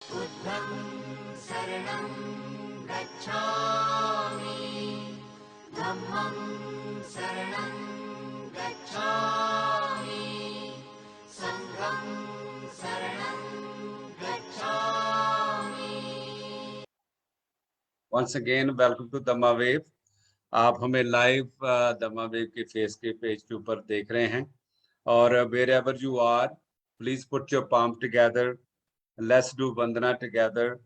बुद्धं शरणं गच्छामि धम्मं शरणं गच्छामि संघं शरणं गच्छामि। Once again, welcome to Dhamma Wave. आप हमें लाइव दमा वेव के फेस के पेज के ऊपर देख रहे हैं और wherever you are, please put your palm together. Let's do vandana together.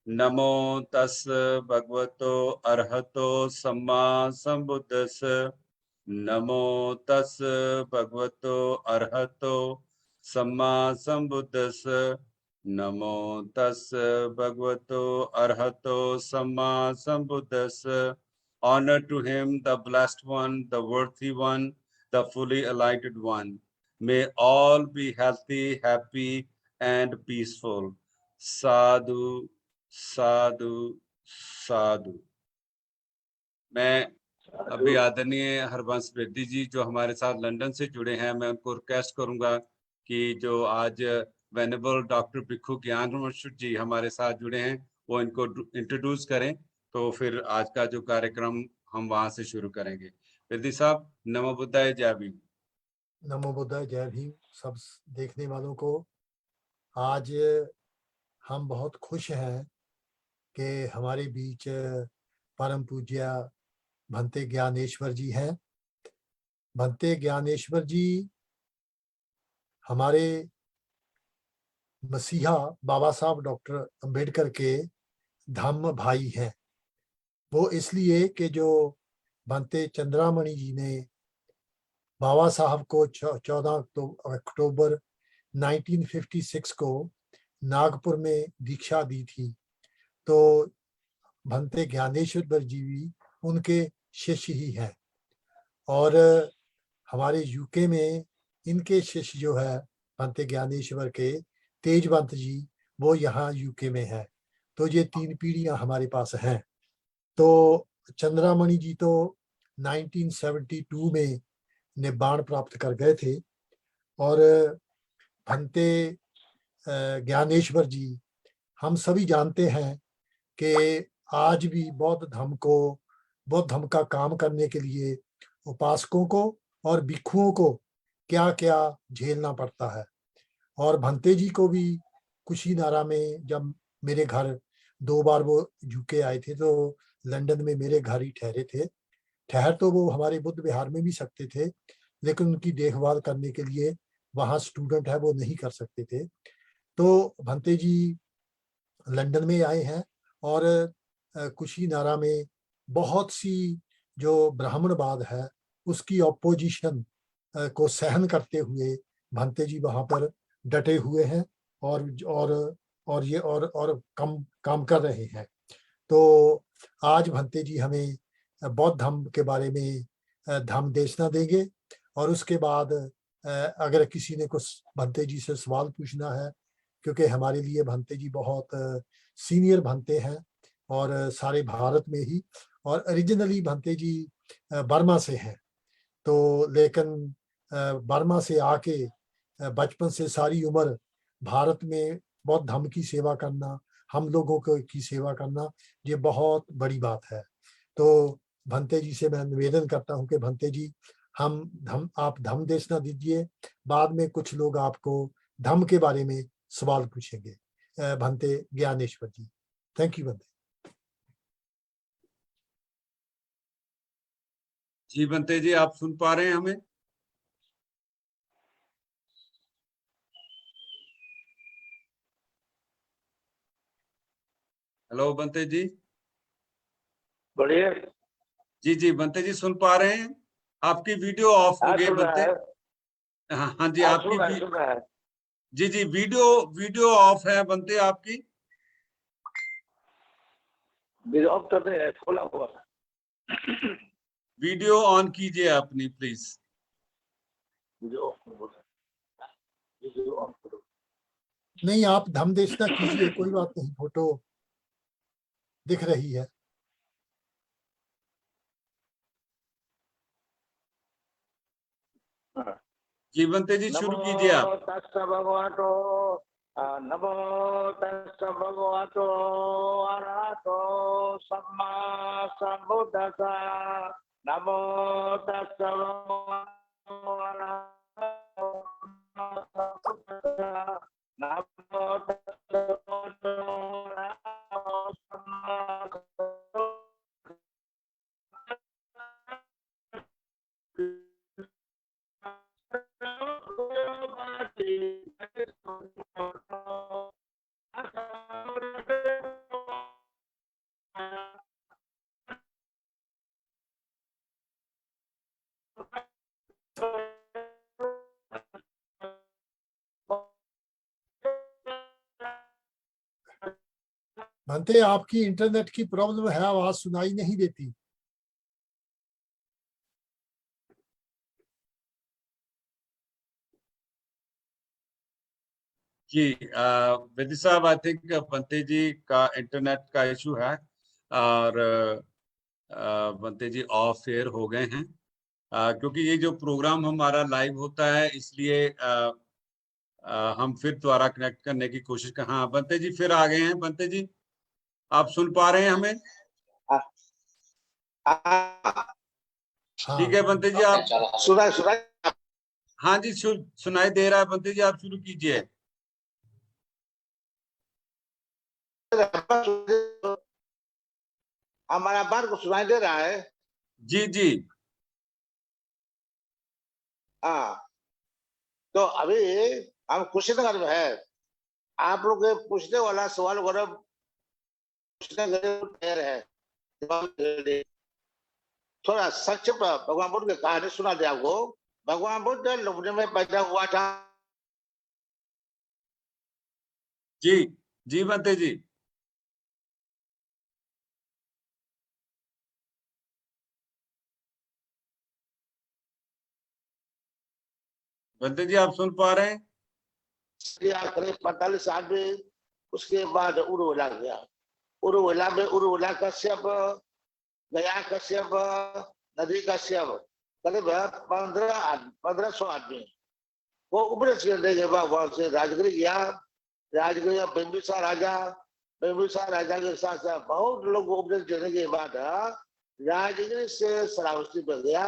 Namo tas bhagavato arhato samma sambuddhassa. Namo tas bhagavato arhato samma sambuddhassa. Namo tas bhagavato arhato samma sambuddhassa. Honor to him, the blessed one, the worthy one, the fully enlightened one. May all be healthy, happy, and peaceful. Sadhu, sadhu, sadhu. मैं अभी आदरणीय हरबंस बेदी जी जो हमारे साथ London से जुड़े हैं, मैं उनको रिक्वेस्ट करूंगा कि जो आज वेनेबल डॉक्टर भिक्खु ज्ञान जी हमारे साथ जुड़े हैं वो इनको इंट्रोड्यूस करें, तो फिर आज का जो कार्यक्रम हम वहां से शुरू करेंगे। बेदी साहब, नमो बुद्धाय, जय भीम। नमो बुद्धाय, जय भीम सब देखने वालों को। आज हम बहुत खुश हैं कि हमारे बीच परम पूज्य भंते ज्ञानेश्वर जी हैं। भंते ज्ञानेश्वर जी हमारे मसीहा बाबा साहब डॉक्टर अंबेडकर के धम्म भाई हैं। वो इसलिए कि जो भंते चंद्रामणि जी ने बाबा साहब को 14 अक्टूबर 1956 को नागपुर में दीक्षा दी थी, तो भंते ज्ञानेश्वर जी भी उनके शिष्य ही हैं। और हमारे यूके में इनके शिष्य जो है भंते ज्ञानेश्वर के तेजवंत जी, वो यहाँ यूके में है। तो ये 3 पीढ़ियां हमारे पास हैं। तो चंद्रामणि जी तो 1972 में निब्बाण प्राप्त कर गए थे और भंते ज्ञानेश्वर जी हम सभी जानते हैं कि आज भी बौद्ध धर्म का काम करने के लिए उपासकों को और भिक्षुओं को क्या क्या झेलना पड़ता है। और भंते जी को भी कुशीनारा में जब मेरे घर 2 बार वो यूके आए थे, तो लंदन में मेरे घर ही ठहरे थे। ठहर तो वो हमारे बुद्ध विहार में भी सकते थे, लेकिन उनकी देखभाल करने के लिए वहाँ स्टूडेंट है वो नहीं कर सकते थे। तो भंते जी लंदन में आए हैं और कुशीनारा में बहुत सी जो ब्राह्मणवाद है उसकी ऑपोजिशन को सहन करते हुए भंते जी वहां पर डटे हुए हैं और काम कर रहे हैं। तो आज भंते जी हमें बौद्ध धर्म के बारे में धर्म देशना देंगे और उसके बाद अगर किसी ने कुछ भंते जी से सवाल पूछना है, क्योंकि हमारे लिए भंते जी बहुत सीनियर भंते हैं और सारे भारत में ही, और ओरिजिनली भंते जी बर्मा से हैं। तो लेकिन बर्मा से आके बचपन से सारी उम्र भारत में बौद्ध धर्म की सेवा करना, हम लोगों को की सेवा करना, ये बहुत बड़ी बात है। तो भंते जी से मैं निवेदन करता हूँ कि भंते जी आप धम्म देशना दीजिए, बाद में कुछ लोग आपको धम्म के बारे में सवाल पूछेंगे। भंते ज्ञानेश्वर जी, थैंक यू। भंते जी बनते जी, आप सुन पा रहे हैं हमें? हेलो बनते जी। बढ़िया जी जी बनते जी, सुन पा रहे हैं? आपकी वीडियो ऑफ हो गई बनते। हाँ हाँ जी, आपकी जी जी वीडियो ऑफ है बनते आपकी। वीडियो ऑफ कर दे, खोला हुआ वीडियो ऑन कीजिए अपनी प्लीज। नहीं, आप धम्म देशना कीजिए, कोई बात नहीं, फोटो दिख रही है। जी बनते जी, शुरू कीजिए आप। तस्य भगवतो नमो तस्स भगवतो अरहतो सम्मा सम्बुद्धस्स। नमो तस्स भगवतो अरहतो सम्मा सम्बुद्धस्स। नमो तस्स भगवतो अरहतो सम्मा बनते आपकी इंटरनेट की प्रॉब्लम है, आवाज सुनाई नहीं देती। जी विधि साहब, आई थिंक बंते जी का इंटरनेट का इशू है और बंते जी ऑफ एयर हो गए हैं क्योंकि ये जो प्रोग्राम हमारा लाइव होता है इसलिए हम फिर दोबारा कनेक्ट करने की कोशिश कर। हाँ बंते जी फिर आ गए हैं। बंते जी आप सुन पा रहे हैं हमें? ठीक है बंते जी, आप सुना सुना। हाँ जी सुनाई दे रहा है। बंते जी आप शुरू कीजिए। हमारा बात को सुनाई दे रहा है? जी जी हाँ, तो अभी हम कुशीनगर में है। आप लोग के पूछने वाला सवाल गौरव पूछने के लिए तैयार है। थोड़ा संक्षिप्त भगवान बुद्ध की कहानी सुना दे आपको। भगवान बुद्ध लुम्बिनी में पैदा हुआ था। जी जी बंते जी। बंते जी आप सुन पा रहे हैं? करीब 45 आदमी। उसके बाद उर्वला गया। उर्वला में उर्वला कश्यप, गया कश्यप, नदी कश्यप, करीब 1500 आदमी। वो उपदेश करने के बाद वहां से राजगिरी गया। राजगिरी बिंबिसार राजा, बिंबिसार राजा के साथ साथ बहुत लोग उपदेश देने के बाद राजगिरी से श्रावस्ती में गया।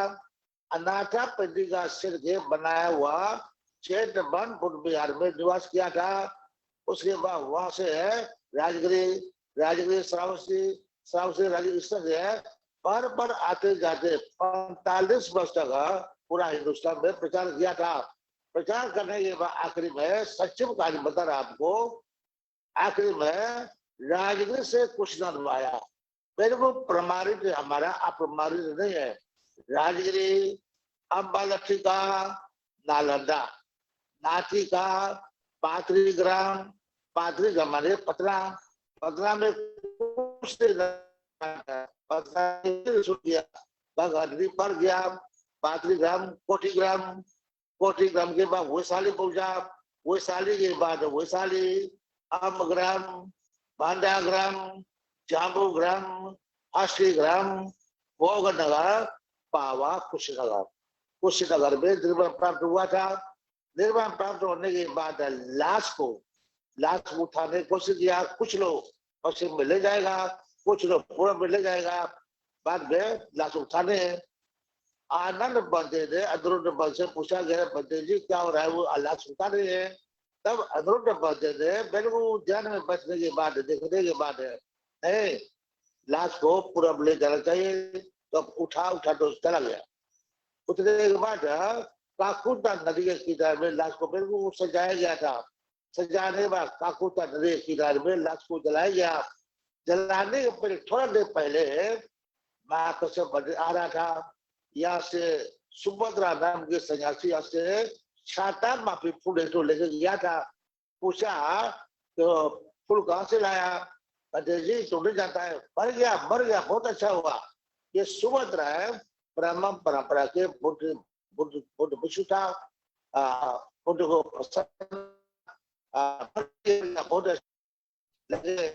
अनाथा पंडित का सिर के बनाया हुआ चैत वन बुद्ध विहार में निवास किया था। उसके बाद वहां से है राजगिरी, राजगिरी श्रावस्ती, श्रावस्ती राजगिरी से पर आते जाते 45 वर्ष तक पूरा हिंदुस्तान में प्रचार किया था। प्रचार करने के बाद आखिरी में सचिव कार्य बता रहा आपको। आखिरी में राजगिरी से कुछ न आया। मेरे को प्रमाणित हमारा अप्रमाणित नहीं है। राजगिरी, अम्बालट्टिका, नालंदा, नाटिका, पात्री ग्राम, पात्री ग्राम माने पटना, पटना में कुछ पर गया। पात्री ग्राम, कोठी ग्राम, कोठी ग्राम के बाद वैशाली पहुंचा। वैशाली के बाद वैशाली, अम्बग्राम, भांडाग्राम, जाम्बूग्राम, अष्टीग्राम, भोगनगर, पावा, कुशीनगर। कुशीनगर में निर्वाण प्राप्त हुआ था। निर्वाण प्राप्त होने के बाद लाश को उठाने की कोशिश किया। कुछ लोग पश्चिम में ले जाएगा, कुछ लोग पूर्व में ले जाएगा। बाद में लाश उठाने आनंद बंदे ने अनिरुद्ध बंद से पूछा गया, बंदे जी क्या हो रहा है? वो लाश उठा रहे हैं। तब अनिरुद्ध बंदे ने बिल्कुल ध्यान में बचने के बाद, देखने के बाद नहीं, लाश को पूर्व ले जाना चाहिए। तो उठा तो चला गया। उतने के बाद काकुता नदी के किनारे में लाश को बिल्कुल सजाया गया था। सजाने के बाद काकुता नदी के किनारे में लाश को जलाया गया। जलाने के पहले थोड़ा देर पहले महाकश्यप आ रहा था। यहाँ से सुभद्रा नाम के सन्यासी यहाँ से छाता माफी फूल तो लेके गया था। पूछा तो फूल कहाँ से लाया? कहते जी टूट जाता है। मर गया, बहुत अच्छा हुआ। ये सुभद्रा है, ब्राह्मण परंपरा के बुद्ध भिक्षु था। बुद्ध को बहुत लगे,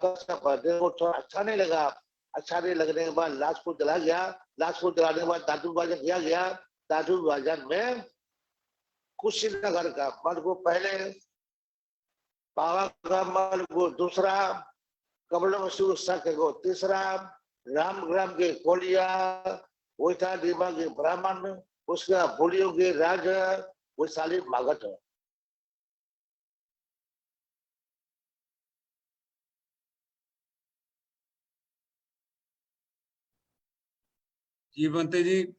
थोड़ा अच्छा नहीं लगा। अच्छा नहीं लगने के बाद लाश को जला गया। लाश को जलाने के बाद दादू बाजार किया गया। दादू बाजार में कुशीनगर का मठ को पहले पावागढ़ को दूसरा, कमलवसु सख को तीसरा, रामग्राम के कोलिया, वैठा दीवा के ब्राह्मण, उसका बोलियों के राजा, वैशाली मागध। जी बनते जी।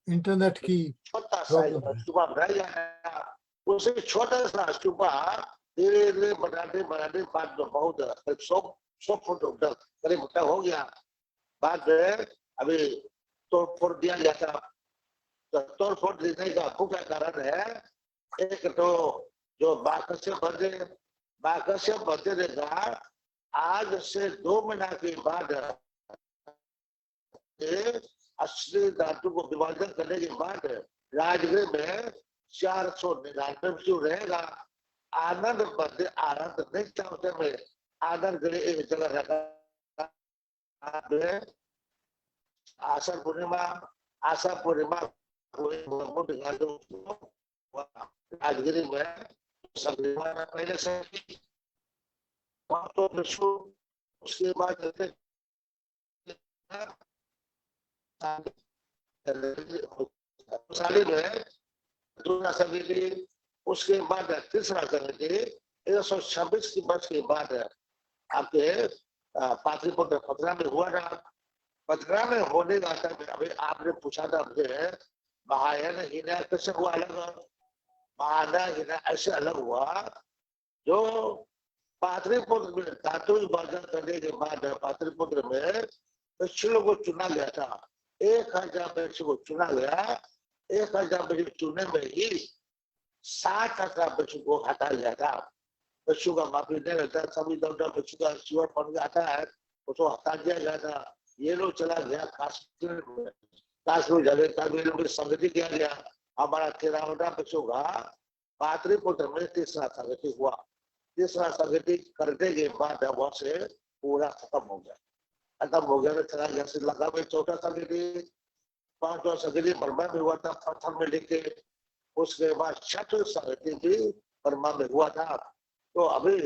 इंटरनेट की छोटा सा प्रॉब्लम है। स्तूपा बनाया गया, उसे छोटा सा स्तूपा धीरे धीरे बनाते बनाते बाद में बहुत 100 फुट तक करीब तक हो गया। बाद में अभी तोड़ दिया गया था। तो तोड़ देने का मुख्य कारण है, एक तो जो बाकस्य बंधे का आज से 2 महीना के बाद असली धातु को विभाजन करने के बाद राजगृह में 499 जो रहेगा। आनंद बंधे आनंद नहीं चाहते में आनंद गृह एक जगह रखा। आशा पूर्णिमा राजगिरी में पहले से तो उसके बाद दूसरा समिति, उसके बाद तीसरा समिति 126 की वर्ष के बाद आपके पाटलिपुत्र पटना में हुआ था। पटना में होने का अभी आपने पूछा था मुझे महायान हिना कैसे हुआ अलग, महायान हिना ऐसे अलग हुआ। जो पाटलिपुत्र में धातु विभाजन करने के बाद पाटलिपुत्र में भिक्षुओं को चुना गया था। 1000 भिक्षु को चुना गया। 1000 भिक्षु चुने में ही 60,000 भिक्षु को हटा लिया था। भिक्षु का माफी नहीं रहता, सभी भिक्षु का जीवन बन जाता है, उसको हटा दिया गया था। ये लोग चला गया काश्मीर जगह में संगति किया गया। हमारा 13वां भिक्षु का पाटलिपुत्र में तीसरा संगति हुआ। तीसरा संगति करने के बाद वहां से पूरा खत्म हो गया। खत्म हो गया तो चला गया श्रीलंका में। चौथा संगति, 5वां संगति बर्मा में हुआ था पत्थर में लेके। उसके बाद 6वीं संगति भी बर्मा में हुआ था। तो अभी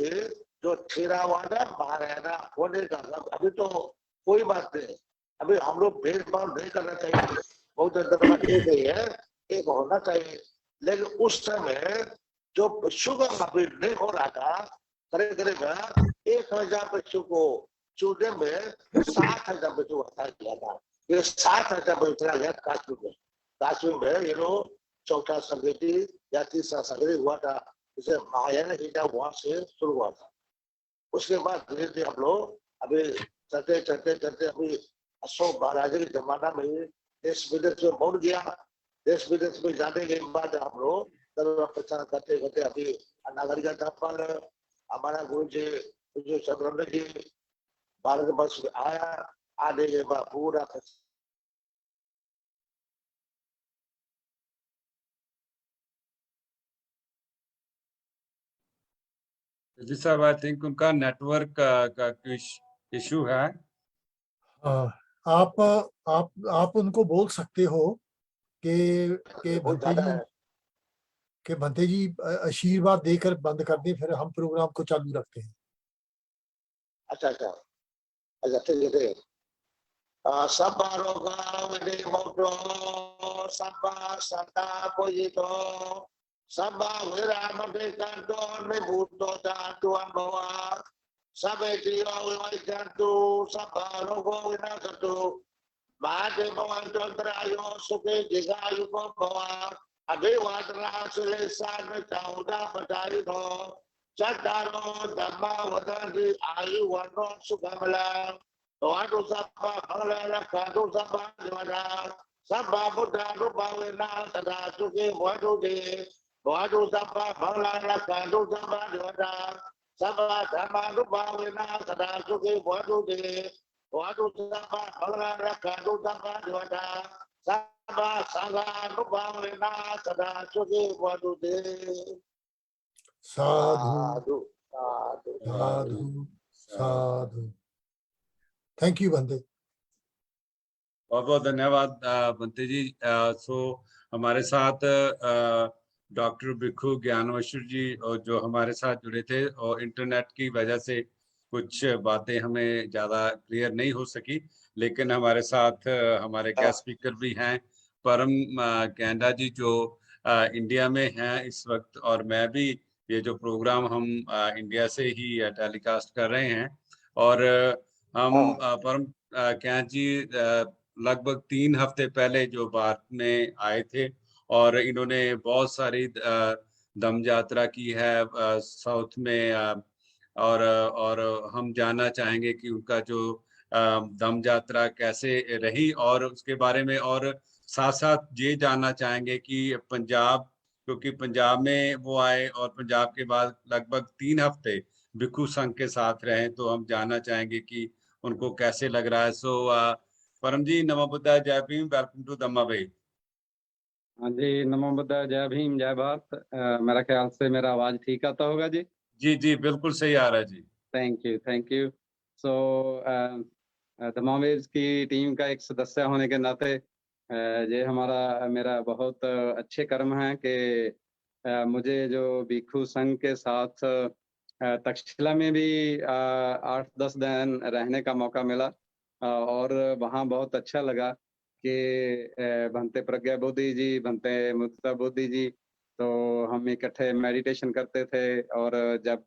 जो 13वां महाराणा होने का अभी तो कोई बात नहीं। अभी हम लोग भेदभाव नहीं करना चाहिए, बहुत ठीक है, एक होना चाहिए। लेकिन उस समय जो भिक्षु का माफी नहीं हो रहा था, करीब 1000 भिक्षु को चुने में 60,000 भिक्षु हटा दिया था। ये 60,000 भिक्षु चला गया काश्मीर में। काश्मीर में ये लोग चौथा संगति या तीसरा संगति हुआ था, जिसे महायान हिना वहां से शुरू हुआ था। उसके बाद धीरे धीरे हम लोग अभी चलते अभी अशोक महाराज के जमाना में देश विदेश में पहुंच गया। देश विदेश में जाने के बाद हम लोग प्रचार करते करते अभी नागरिकता पर हमारा गुरु जी चंद्रन जी भारत वर्ष में आया। आने के बाद पूरा जी साहब, आई थिंक उनका नेटवर्क का इशू है। आप उनको बोल सकते हो कि भंते जी आशीर्वाद देकर बंद कर दें, फिर हम प्रोग्राम को चालू रखते हैं। अच्छा ठीक है। सबा रोगा विनिमुक्तो सबा सदा पूजितो सबा विरामदेकांतो निभूतो धातु अम्भवा सबेतियो विवैजन्तु सबा रोगो विनाशतु मादे भवन्तरायो सुखे दीर्घायुको भवा अभिवादना सुलेशान चौदा पदारिधो चट्टारो धम्मा वदन्ति आयुवनो सुखमला Doa sapa bangla kado sapa diwada sapa buddha rupa wena sada suki wadu de wadu sapa bangla kado sapa diwada sapa dhamma rupa wena sada suki wadu de wadu sapa bangla kado sapa diwada sapa sangha rupa wena sada suki wadu de. Sadhu Sadhu Sadhu. Thank you बंदे। बहुत बहुत धन्यवाद बंते जी। सो हमारे साथ doctor भिक्खु ज्ञानवशु जी और जो हमारे साथ जुड़े थे, और इंटरनेट की वजह से कुछ बातें हमें ज़्यादा क्लियर नहीं हो सकी, लेकिन हमारे साथ हमारे गेस्ट स्पीकर भी हैं, परम कैंडा जी जो इंडिया में हैं इस वक्त, और मैं भी, ये जो प्रोग्राम हम इंडिया से ही टेलीकास्ट कर रहे हैं। और हम परम कैंट जी लगभग 3 हफ्ते पहले जो भारत में आए थे, और इन्होंने बहुत सारी दम यात्रा की है साउथ में, और हम जानना चाहेंगे कि उनका जो दम यात्रा कैसे रही, और उसके बारे में, और साथ साथ ये जानना चाहेंगे कि पंजाब, क्योंकि पंजाब में वो आए और पंजाब के बाद लगभग 3 हफ्ते भिक्खु संघ के साथ रहे, तो हम जानना चाहेंगे कि उनको कैसे लग रहा है। सो परम जी, नमो बुद्धाय, जय भीम, वेलकम टू दम्मा वे। हाँ जी, नमो बुद्धाय, जय भीम, जय भारत। मेरा ख्याल से मेरा आवाज ठीक आता होगा जी। जी जी, बिल्कुल सही आ रहा है जी। Thank you, thank you. So Dhamma waves की टीम का एक सदस्य होने के नाते ये हमारा मेरा बहुत अच्छे कर्म है कि मुझे जो भिक्खु संघ के साथ तक्षशिला में भी 8-10 दिन रहने का मौका मिला, और वहाँ बहुत अच्छा लगा कि भंते प्रज्ञा बोधि जी, भंते मुक्ता बोधि जी, तो हम इकट्ठे मेडिटेशन करते थे। और जब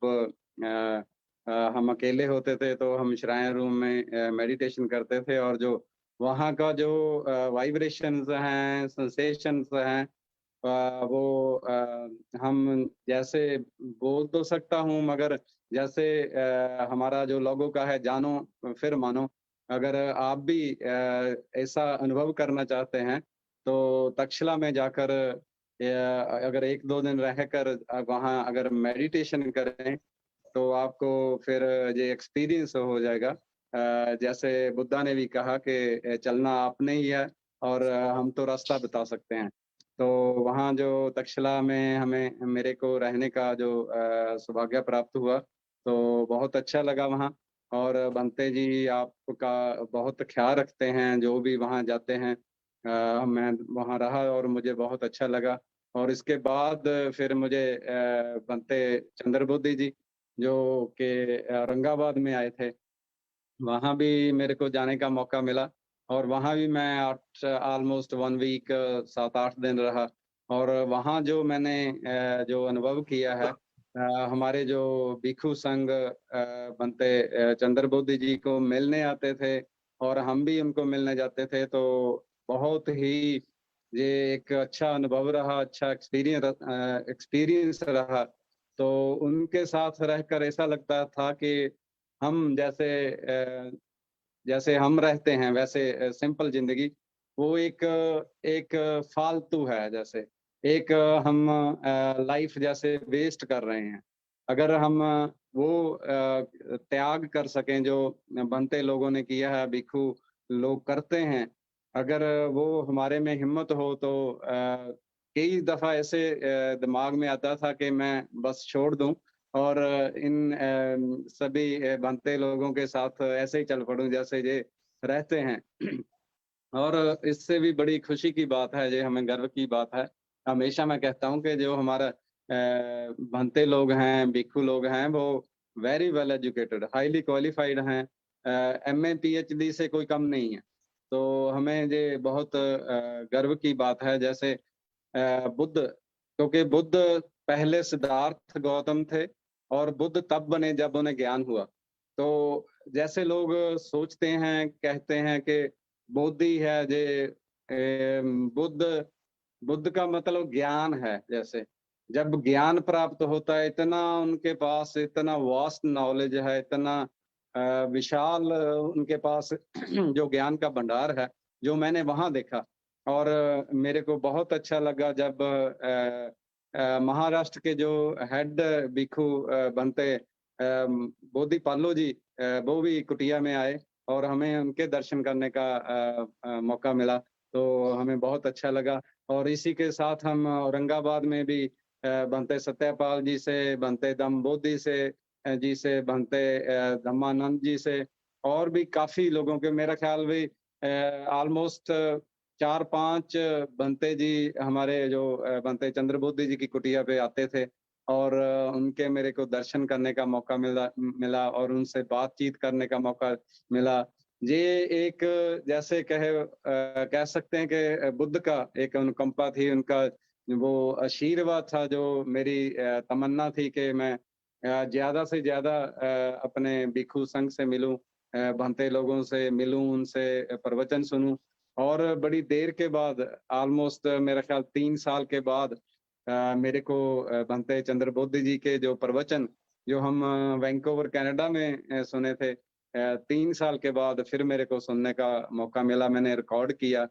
हम अकेले होते थे तो हम श्राइन रूम में मेडिटेशन करते थे, और जो वहाँ का जो वाइब्रेशंस हैं, सेंसेशंस हैं, वो हम जैसे बोल तो सकता हूँ, मगर जैसे हमारा जो लोगों का है, जानो फिर मानो। अगर आप भी ऐसा अनुभव करना चाहते हैं तो तक्षशिला में जाकर अगर 1-2 दिन रहकर वहाँ अगर मेडिटेशन करें तो आपको फिर ये एक्सपीरियंस हो जाएगा। जैसे बुद्धा ने भी कहा कि चलना आपने ही है, और हम तो रास्ता बता सकते हैं। तो वहाँ जो तक्षशिला में हमें मेरे को रहने का जो सौभाग्य प्राप्त हुआ, तो बहुत अच्छा लगा वहाँ। और भंते जी आपका बहुत ख्याल रखते हैं, जो भी वहाँ जाते हैं। मैं वहाँ रहा और मुझे बहुत अच्छा लगा। और इसके बाद फिर मुझे भंते चंद्रबुद्धि जी जो कि औरंगाबाद में आए थे, वहाँ भी मेरे को जाने का मौका मिला, और वहाँ भी मैं ऑलमोस्ट 1 वीक 7-8 दिन रहा। और वहाँ जो मैंने जो अनुभव किया है, हमारे जो भिक्खु संघ बनते चंद्रबुद्धि जी को मिलने आते थे, और हम भी उनको मिलने जाते थे, तो बहुत ही ये एक अच्छा अनुभव रहा, अच्छा एक्सपीरियंस रहा। तो उनके साथ रहकर ऐसा लगता था कि हम जैसे हम रहते हैं वैसे सिंपल जिंदगी, वो एक फालतू है। जैसे एक हम लाइफ जैसे वेस्ट कर रहे हैं। अगर हम वो त्याग कर सकें जो बनते लोगों ने किया है, भिक्खु लोग करते हैं, अगर वो हमारे में हिम्मत हो तो कई दफा ऐसे दिमाग में आता था कि मैं बस छोड़ दूं और इन सभी बनते लोगों के साथ ऐसे ही चल पड़ूं जैसे ये रहते हैं। और इससे भी बड़ी खुशी की बात है, ये हमें गर्व की बात है। हमेशा मैं कहता हूँ कि जो हमारा बनते लोग हैं, भिक्खु लोग हैं, वो very well educated, highly qualified हैं, एमए पीएचडी से कोई कम नहीं है। तो हमें ये बहुत गर्व की बात है। जैसे बुद्ध, क्योंकि बुद्ध पहले सिद्धार्थ गौतम थे, और बुद्ध तब बने जब उन्हें ज्ञान हुआ। तो जैसे लोग सोचते हैं, कहते हैं कि बोधि है, जे बुद्ध बुद्ध का मतलब ज्ञान है। जैसे जब ज्ञान प्राप्त होता है, इतना उनके पास इतना वास्ट नॉलेज है, इतना विशाल उनके पास जो ज्ञान का भंडार है, जो मैंने वहाँ देखा। और मेरे को बहुत अच्छा लगा जब महाराष्ट्र के जो हेड भिक्खु बनते बोधि पाल्लो जी, वो भी कुटिया में आए और हमें उनके दर्शन करने का मौका मिला, तो हमें बहुत अच्छा लगा। और इसी के साथ हम औरंगाबाद में भी बनते सत्यपाल जी से, बनते दम बोधि से जी से, बनते धम्मानंद जी से, और भी काफी लोगों के, मेरा ख्याल भी ऑलमोस्ट 4-5 बंते जी हमारे जो बंते चंद्रबोधी जी की कुटिया पे आते थे और उनके मेरे को दर्शन करने का मौका मिला और उनसे बातचीत करने का मौका मिला। ये एक जैसे कह सकते हैं कि बुद्ध का एक अनुकंपा थी, उनका वो आशीर्वाद था जो मेरी तमन्ना थी कि मैं ज़्यादा से ज़्यादा अपने भिक्षु संघ से मिलूँ, भंते लोगों से मिलूँ, उनसे प्रवचन सुनूँ और बड़ी देर के बाद ऑलमोस्ट मेरा ख़्याल 3 साल के बाद मेरे को भंते चंद्रबोधी जी के जो प्रवचन जो हम वैंकूवर कनाडा में सुने थे 3 साल के बाद फिर मेरे को सुनने का मौका मिला, मैंने रिकॉर्ड किया।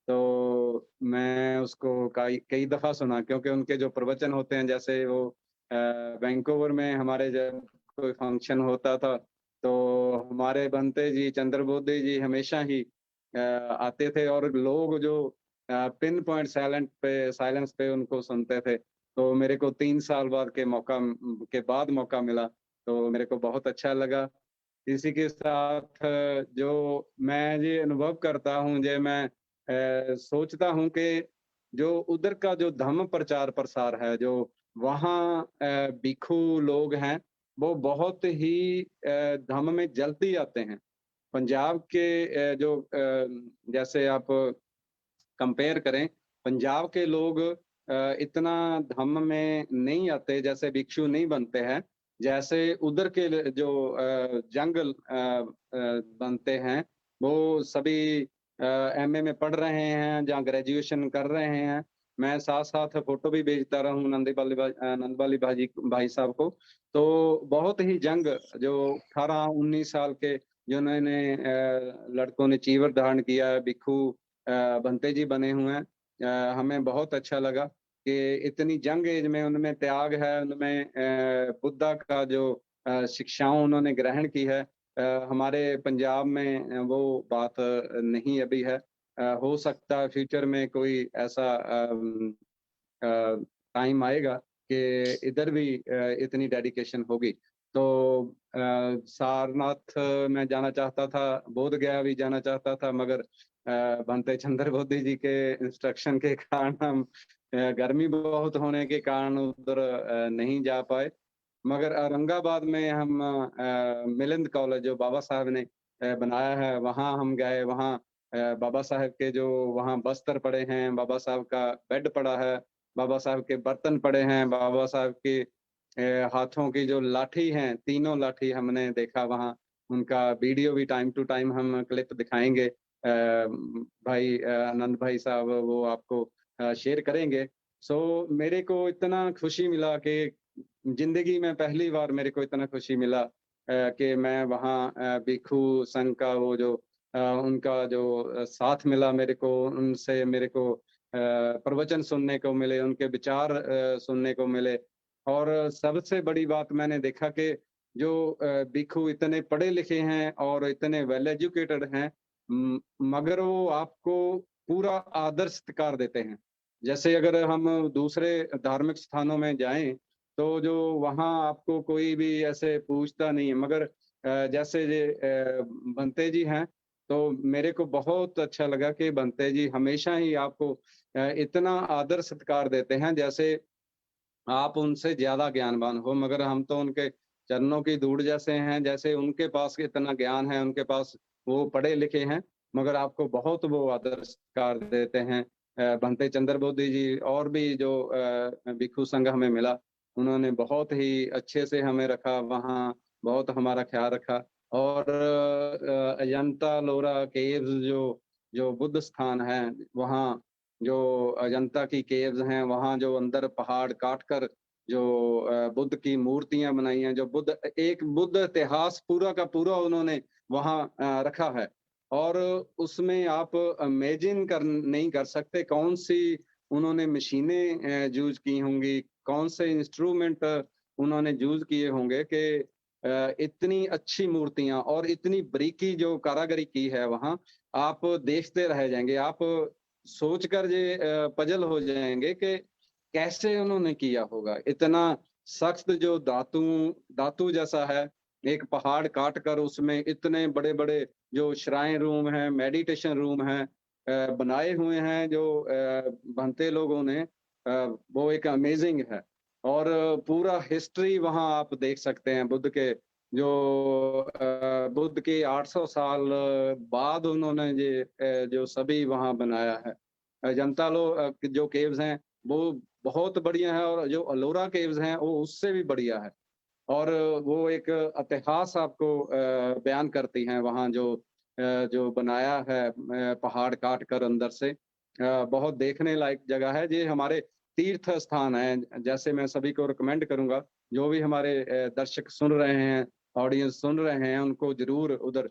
तो मैं उसको कई दफ़ा सुना क्योंकि उनके जो प्रवचन होते हैं जैसे वो वैंकूवर में हमारे जब कोई फंक्शन होता था, तो हमारे भंते जी चंद्रबोधी जी हमेशा ही आते थे और लोग जो पिन पॉइंट साइलेंस पे उनको सुनते थे। तो मेरे को 3 साल बाद के बाद मौका मिला, तो मेरे को बहुत अच्छा लगा। इसी के साथ जो मैं ये अनुभव करता हूँ, जे मैं सोचता हूँ कि जो उधर का जो धम्म प्रचार-प्रसार है, जो वहाँ भिक्षु लोग हैं, वो बहुत ही धम्म में जल्दी आते हैं। पंजाब के जैसे आप कंपेयर करें, पंजाब के लोग इतना धम्म में नहीं आते, जैसे भिक्षु नहीं बनते हैं, जैसे उधर के जो जंगल बनते हैं, वो सभी एमए में पढ़ रहे हैं, जहाँ ग्रेजुएशन कर रहे हैं। मैं साथ-साथ फ़ोटो भी भेजता रहा हूँ नंदबाली भाई साहब को। तो बहुत ही जंग जो 18-19 साल के जिन्होंने लड़कों ने चीवर धारण किया है, भिक्षु बंते जी बने हुए हैं। हमें बहुत अच्छा लगा कि इतनी यंग एज में उनमें त्याग है, उनमें बुद्धा का जो शिक्षाओं उन्होंने ग्रहण की है। हमारे पंजाब में वो बात नहीं अभी है। हो सकता है फ्यूचर में कोई ऐसा टाइम आएगा कि इधर भी इतनी डेडिकेशन होगी। तो सारनाथ मैं जाना चाहता था, बोध गया भी जाना चाहता था, मगर भंते चंद्रबोधी जी के इंस्ट्रक्शन के कारण हम गर्मी बहुत होने के कारण उधर नहीं जा पाए। मगर औरंगाबाद में हम मिलिंद कॉलेज जो बाबा साहब ने बनाया है, वहाँ हम गए। वहाँ बाबा साहब के जो वहाँ बस्तर पड़े हैं, बाबा साहब का बेड पड़ा है, बाबा साहब के बर्तन पड़े हैं, बाबा साहब के हाथों की जो लाठी हैं, तीनों लाठी हमने देखा वहाँ। उनका वीडियो भी टाइम टू टाइम हम क्लिप दिखाएँगे। भाई आनंद भाई साहब वो आपको शेयर करेंगे। सो मेरे को इतना खुशी मिला कि ज़िंदगी में पहली बार मेरे को इतना खुशी मिला कि मैं वहाँ भिक्षु संघ का वो जो उनका जो साथ मिला मेरे को, उनसे मेरे को प्रवचन सुनने को मिले, उनके विचार सुनने को मिले। और सबसे बड़ी बात मैंने देखा कि जो भिक्षु इतने पढ़े लिखे हैं और इतने वेल एजुकेटेड हैं, मगर वो आपको पूरा आदर सत्कार देते हैं। जैसे अगर हम दूसरे धार्मिक स्थानों में जाएँ, तो जो वहाँ आपको कोई भी ऐसे पूछता नहीं है, मगर जैसे ये भंते जी हैं, तो मेरे को बहुत अच्छा लगा कि भंते जी हमेशा ही आपको इतना आदर सत्कार देते हैं, जैसे आप उनसे ज़्यादा ज्ञानवान हो, मगर हम तो उनके चरणों की धूड़ जैसे हैं, जैसे उनके पास इतना ज्ञान है, उनके पास वो पढ़े-लिखे हैं, मगर आपको बहुत वो आदर सत्कार देते हैं। भंते चंद्रबोधी जी और भी जो भिक्षु संघ हमें मिला, उन्होंने बहुत ही अच्छे से हमें रखा वहाँ, बहुत हमारा ख़्याल रखा। और अजंता लोरा केव्स जो जो बुद्ध स्थान है, वहाँ जो अजंता की केव्स हैं, वहाँ जो अंदर पहाड़ काट कर जो बुद्ध की मूर्तियाँ बनाई हैं, जो एक बुद्ध इतिहास पूरा का पूरा उन्होंने वहाँ रखा है। और उसमें आप इमेजिन नहीं कर सकते कौन-सी उन्होंने मशीनें यूज़ की होंगी, कौन से इंस्ट्रूमेंट उन्होंने यूज़ किए होंगे कि इतनी अच्छी मूर्तियाँ और इतनी बारीकी जो कारीगरी की है वहाँ, आप देखते रह जाएँगे। आप सोचकर ये पज़ल हो जाएँगे कि कैसे उन्होंने किया होगा? इतना सख्त जो धातु जैसा है, एक पहाड़ काट कर उसमें इतने बड़े-बड़े जो श्राइन रूम हैं, मेडिटेशन रूम हैं, बनाए हुए हैं जो भंते लोगों ने, वो एक अमेजिंग है। और पूरा हिस्ट्री वहाँ आप देख सकते हैं, बुद्ध के जो बुद्ध के 800 साल बाद उन्होंने ये जो सभी वहाँ बनाया है। अजंता जो केव्स हैं वो बहुत बढ़िया है, और जो अलोरा केव्स हैं वो उससे भी बढ़िया है। और वो एक इतिहास आपको बयान करती हैं वहाँ जो बनाया है पहाड़ काट कर अंदर से। बहुत देखने लायक जगह है। ये हमारे तीर्थ स्थान है। जैसे मैं सभी को रिकमेंड करूंगा, जो भी हमारे दर्शक सुन रहे हैं, ऑडियंस सुन रहे हैं, उनको जरूर उधर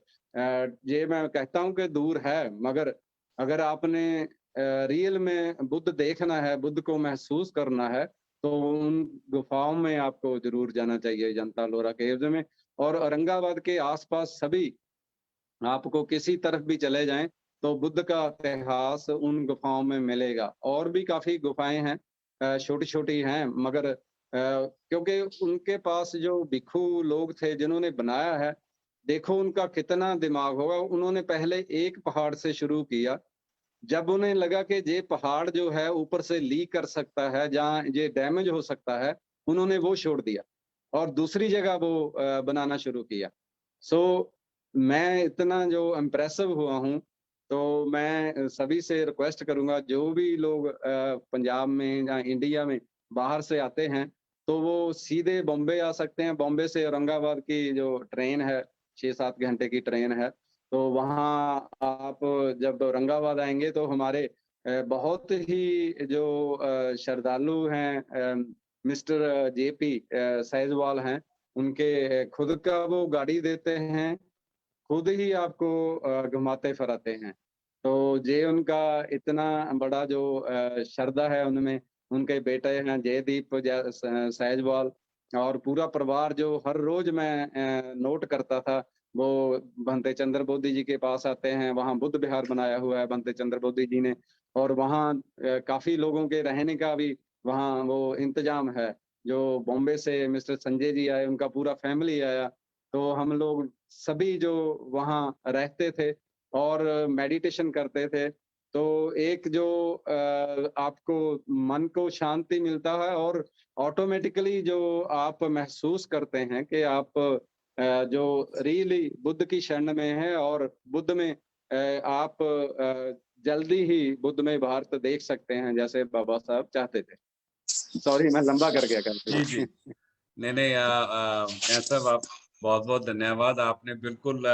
ये मैं कहता हूँ कि दूर है, मगर अगर आपने रियल में बुद्ध देखना है, बुद्ध को महसूस करना है, तो उन गुफाओं में आपको जरूर जाना चाहिए, जनता लोरा केव्स में। और औरंगाबाद के आसपास सभी आपको किसी तरफ भी चले जाएं तो बुद्ध का इतिहास उन गुफाओं में मिलेगा। और भी काफी गुफाएं हैं, छोटी छोटी हैं, मगर क्योंकि उनके पास जो भिक्षु लोग थे जिन्होंने बनाया है, देखो उनका कितना दिमाग होगा। उन्होंने पहले एक पहाड़ से शुरू किया, जब उन्हें लगा कि ये पहाड़ जो है ऊपर से लीक कर सकता है, जहाँ ये डैमेज हो सकता है, उन्होंने वो छोड़ दिया और दूसरी जगह वो बनाना शुरू किया। सो मैं इतना जो इम्प्रेसिव हुआ हूँ, तो मैं सभी से रिक्वेस्ट करूंगा, जो भी लोग पंजाब में या इंडिया में बाहर से आते हैं, तो वो सीधे बॉम्बे आ सकते हैं। बॉम्बे से औरंगाबाद की जो ट्रेन है, 6-7 घंटे की ट्रेन है। तो वहाँ आप जब औरंगाबाद आएंगे तो हमारे बहुत ही जो श्रद्धालु हैं, मिस्टर जेपी सैजवाल हैं, उनके खुद का वो गाड़ी देते हैं, खुद ही आपको घुमाते फिराते हैं। तो ये उनका इतना बड़ा जो श्रद्धा है उनमें। उनके बेटे हैं जयदीप सैजवाल, और पूरा परिवार जो हर रोज मैं नोट करता था, वो भंते चंद्र बोधी जी के पास आते हैं। वहाँ बुद्ध विहार बनाया हुआ है भंते चंद्र बोधी जी ने, और वहाँ काफी लोगों के रहने का भी वहाँ वो इंतजाम है। जो बॉम्बे से मिस्टर संजय जी आए, उनका पूरा फैमिली आया, तो हम लोग सभी जो वहाँ रहते थे और मेडिटेशन करते थे, तो एक जो आपको मन को शांति मिलता है, और ऑटोमेटिकली जो आप महसूस करते हैं कि आप जो रियली बुद्ध की शरण में है, और बुद्ध में आप जल्दी ही बुद्ध में भारत देख सकते हैं, जैसे बाबा साहब चाहते थे। सॉरी, मैं लंबा कर गया जी जी। काफी। नहीं साहब, आप बहुत बहुत धन्यवाद। आपने बिल्कुल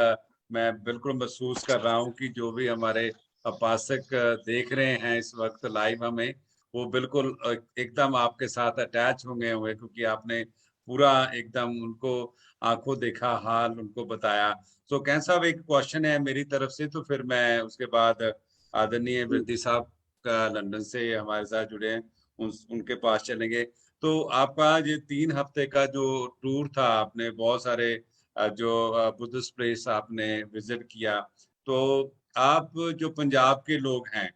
मैं बिल्कुल महसूस कर रहा हूँ कि जो भी हमारे उपासक देख रहे हैं इस वक्त लाइव हमें, वो बिल्कुल एकदम आपके साथ अटैच होंगे हुए, क्योंकि आपने पूरा एकदम उनको आंखों देखा हाल उनको बताया। तो कैं साहब, एक क्वेश्चन है मेरी तरफ से, तो फिर मैं उसके बाद आदरणीय वृद्धि साहब का लंदन से हमारे साथ जुड़े हैं, उनके पास चलेंगे। तो आपका ये 3 हफ्ते का जो टूर था, आपने बहुत सारे जो बुद्धिस्ट प्लेस आपने विजिट किया। तो आप जो पंजाब के लोग हैं,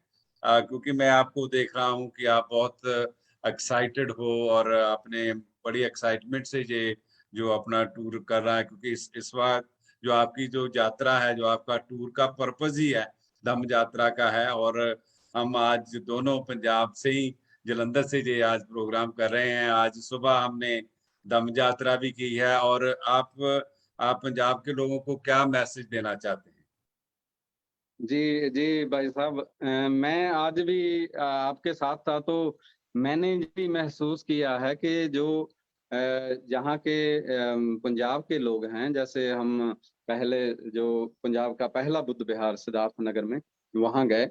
क्योंकि मैं आपको देख रहा हूँ कि आप बहुत एक्साइटेड हो और आपने बड़ी एक्साइटमेंट से ये जो अपना टूर कर रहा है, क्योंकि इस बार जो आपकी जो यात्रा है, जो आपका टूर का पर्पज ही है, धम्म यात्रा का है। और हम आज दोनों पंजाब से ही, जलंधर से ये आज प्रोग्राम कर रहे हैं। आज सुबह हमने धम्म यात्रा भी की है। और आप पंजाब के लोगों को क्या मैसेज देना चाहते हैं? जी, जी भाई साहब, मैं आज भी आपके साथ था, तो मैंने भी महसूस किया है कि जो यहाँ के पंजाब के लोग हैं, जैसे हम पहले जो पंजाब का पहला बुद्ध विहार सिद्धार्थ नगर में वहाँ गए,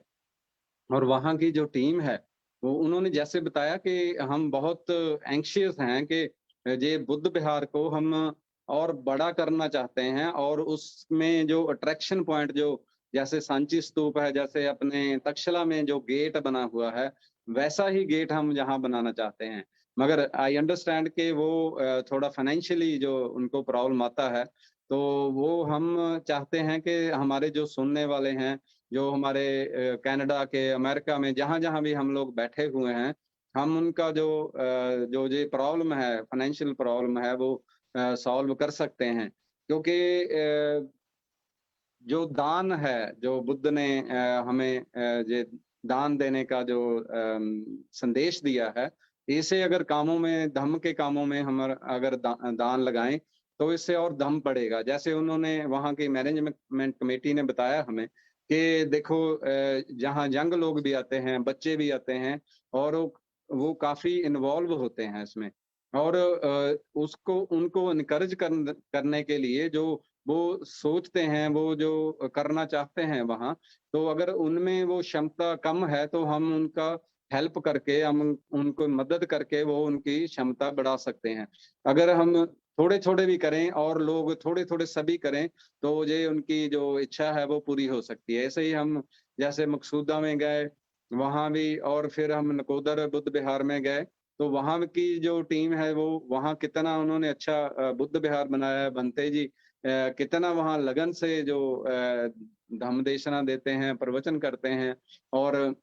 और वहाँ की जो टीम है, वो उन्होंने जैसे बताया कि हम बहुत एंग्शियस हैं कि ये बुद्ध विहार को हम और बड़ा करना चाहते हैं, और उसमें जो अट्रैक्शन पॉइंट जो जैसे सांची स्तूप है, जैसे अपने तक्षशिला में जो गेट बना हुआ है, वैसा ही गेट हम यहाँ बनाना चाहते हैं। मगर आई अंडरस्टैंड कि वो थोड़ा फाइनेंशियली जो उनको प्रॉब्लम आता है, तो वो हम चाहते हैं कि हमारे जो सुनने वाले हैं, जो हमारे कनाडा के, अमेरिका में, जहाँ जहाँ भी हम लोग बैठे हुए हैं, हम उनका जो ये प्रॉब्लम है, फाइनेंशियल प्रॉब्लम है, वो सॉल्व कर सकते हैं। क्योंकि जो दान है, जो बुद्ध ने हमें जे दान देने का जो संदेश दिया है, इसे अगर कामों में, धम्म के कामों में हम अगर दान लगाएं तो इससे और दम पड़ेगा। जैसे उन्होंने वहाँ की मैनेजमेंट कमेटी ने बताया हमें कि देखो जहाँ यंग लोग भी आते हैं, बच्चे भी आते हैं और वो काफ़ी इन्वॉल्व होते हैं इसमें और उसको उनको एनकरेज करने के लिए जो वो सोचते हैं, वो जो करना चाहते हैं वहाँ, तो अगर उनमें वो क्षमता कम है तो हम उनका हेल्प करके, हम उनको मदद करके वो उनकी क्षमता बढ़ा सकते हैं। अगर हम थोड़े-थोड़े भी करें और लोग थोड़े-थोड़े सभी करें, तो ये उनकी जो इच्छा है वो पूरी हो सकती है। ऐसे ही हम जैसे मकसूदा में गए, वहाँ भी और फिर हम नकोदर बुद्ध विहार में गए, तो वहाँ की जो टीम है वो वहाँ कितना उन्होंने अच्छा बुद्ध विहार बनाया है। भंते जी कितना वहाँ लगन से जो धम्म देशना देते हैं, प्रवचन करते हैं और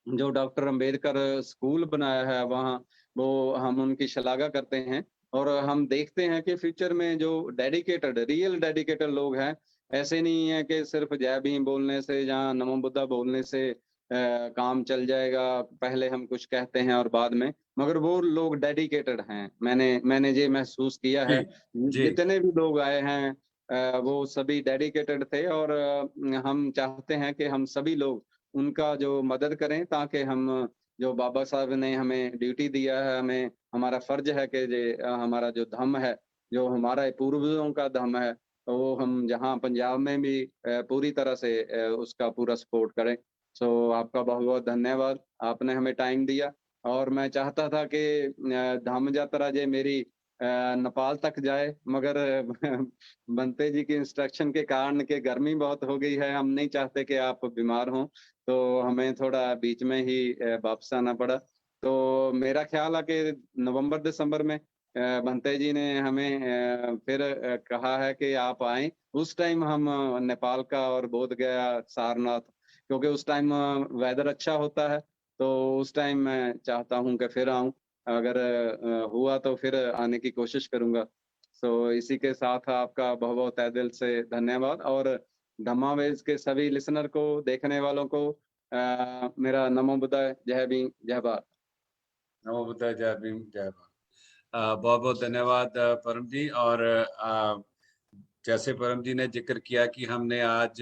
जो डॉक्टर अंबेडकर स्कूल बनाया है वहाँ, वो हम उनकी शलाघा करते हैं और हम देखते हैं कि फ्यूचर में जो डेडिकेटेड, रियल डेडिकेटेड लोग हैं, ऐसे नहीं है कि सिर्फ जय भीम बोलने से या नमो बुद्धा बोलने से काम चल जाएगा, पहले हम कुछ कहते हैं और बाद में, मगर वो लोग डेडिकेटेड हैं। मैंने ये महसूस किया जी है, जी जितने भी लोग आए हैं वो सभी डेडिकेटेड थे और हम चाहते हैं कि हम सभी लोग उनका जो मदद करें ताकि हम जो बाबा साहब ने हमें ड्यूटी दिया है, हमें हमारा फर्ज है कि हमारा जो धम्म है, जो हमारा पूर्वजों का धम्म है, तो वो हम जहाँ पंजाब में भी पूरी तरह से उसका पूरा सपोर्ट करें। सो आपका बहुत-बहुत धन्यवाद, आपने हमें टाइम दिया और मैं चाहता था कि धम्म यात्रा जे मेरी नेपाल तक जाए, मगर बंते जी की इंस्ट्रक्शन के कारण कि गर्मी बहुत हो गई है, हम नहीं चाहते कि आप बीमार हों, तो हमें थोड़ा बीच में ही वापस आना पड़ा। तो मेरा ख्याल है कि नवंबर-दिसंबर में भंते जी ने हमें फिर कहा है कि आप आएँ। उस टाइम हम नेपाल का और बोधगया, सारनाथ, क्योंकि उस टाइम वेदर अच्छा होता है, तो उस टाइम मैं चाहता हूँ कि फिर आऊँ। अगर हुआ तो फिर आने की कोशिश करूँगा। सो इसी के साथ आपका बहुत-बहुत तहे दिल से धन्यवाद और धम्मा वेल्स के सभी लिसनर को, देखने वालों को मेरा नमो बुद्धाय, जय भीम, जय भारत। नमो बुद्धाय, जय भीम, जय भारत। बहुत बहुत धन्यवाद परम जी। और जैसे परम जी ने जिक्र किया कि हमने आज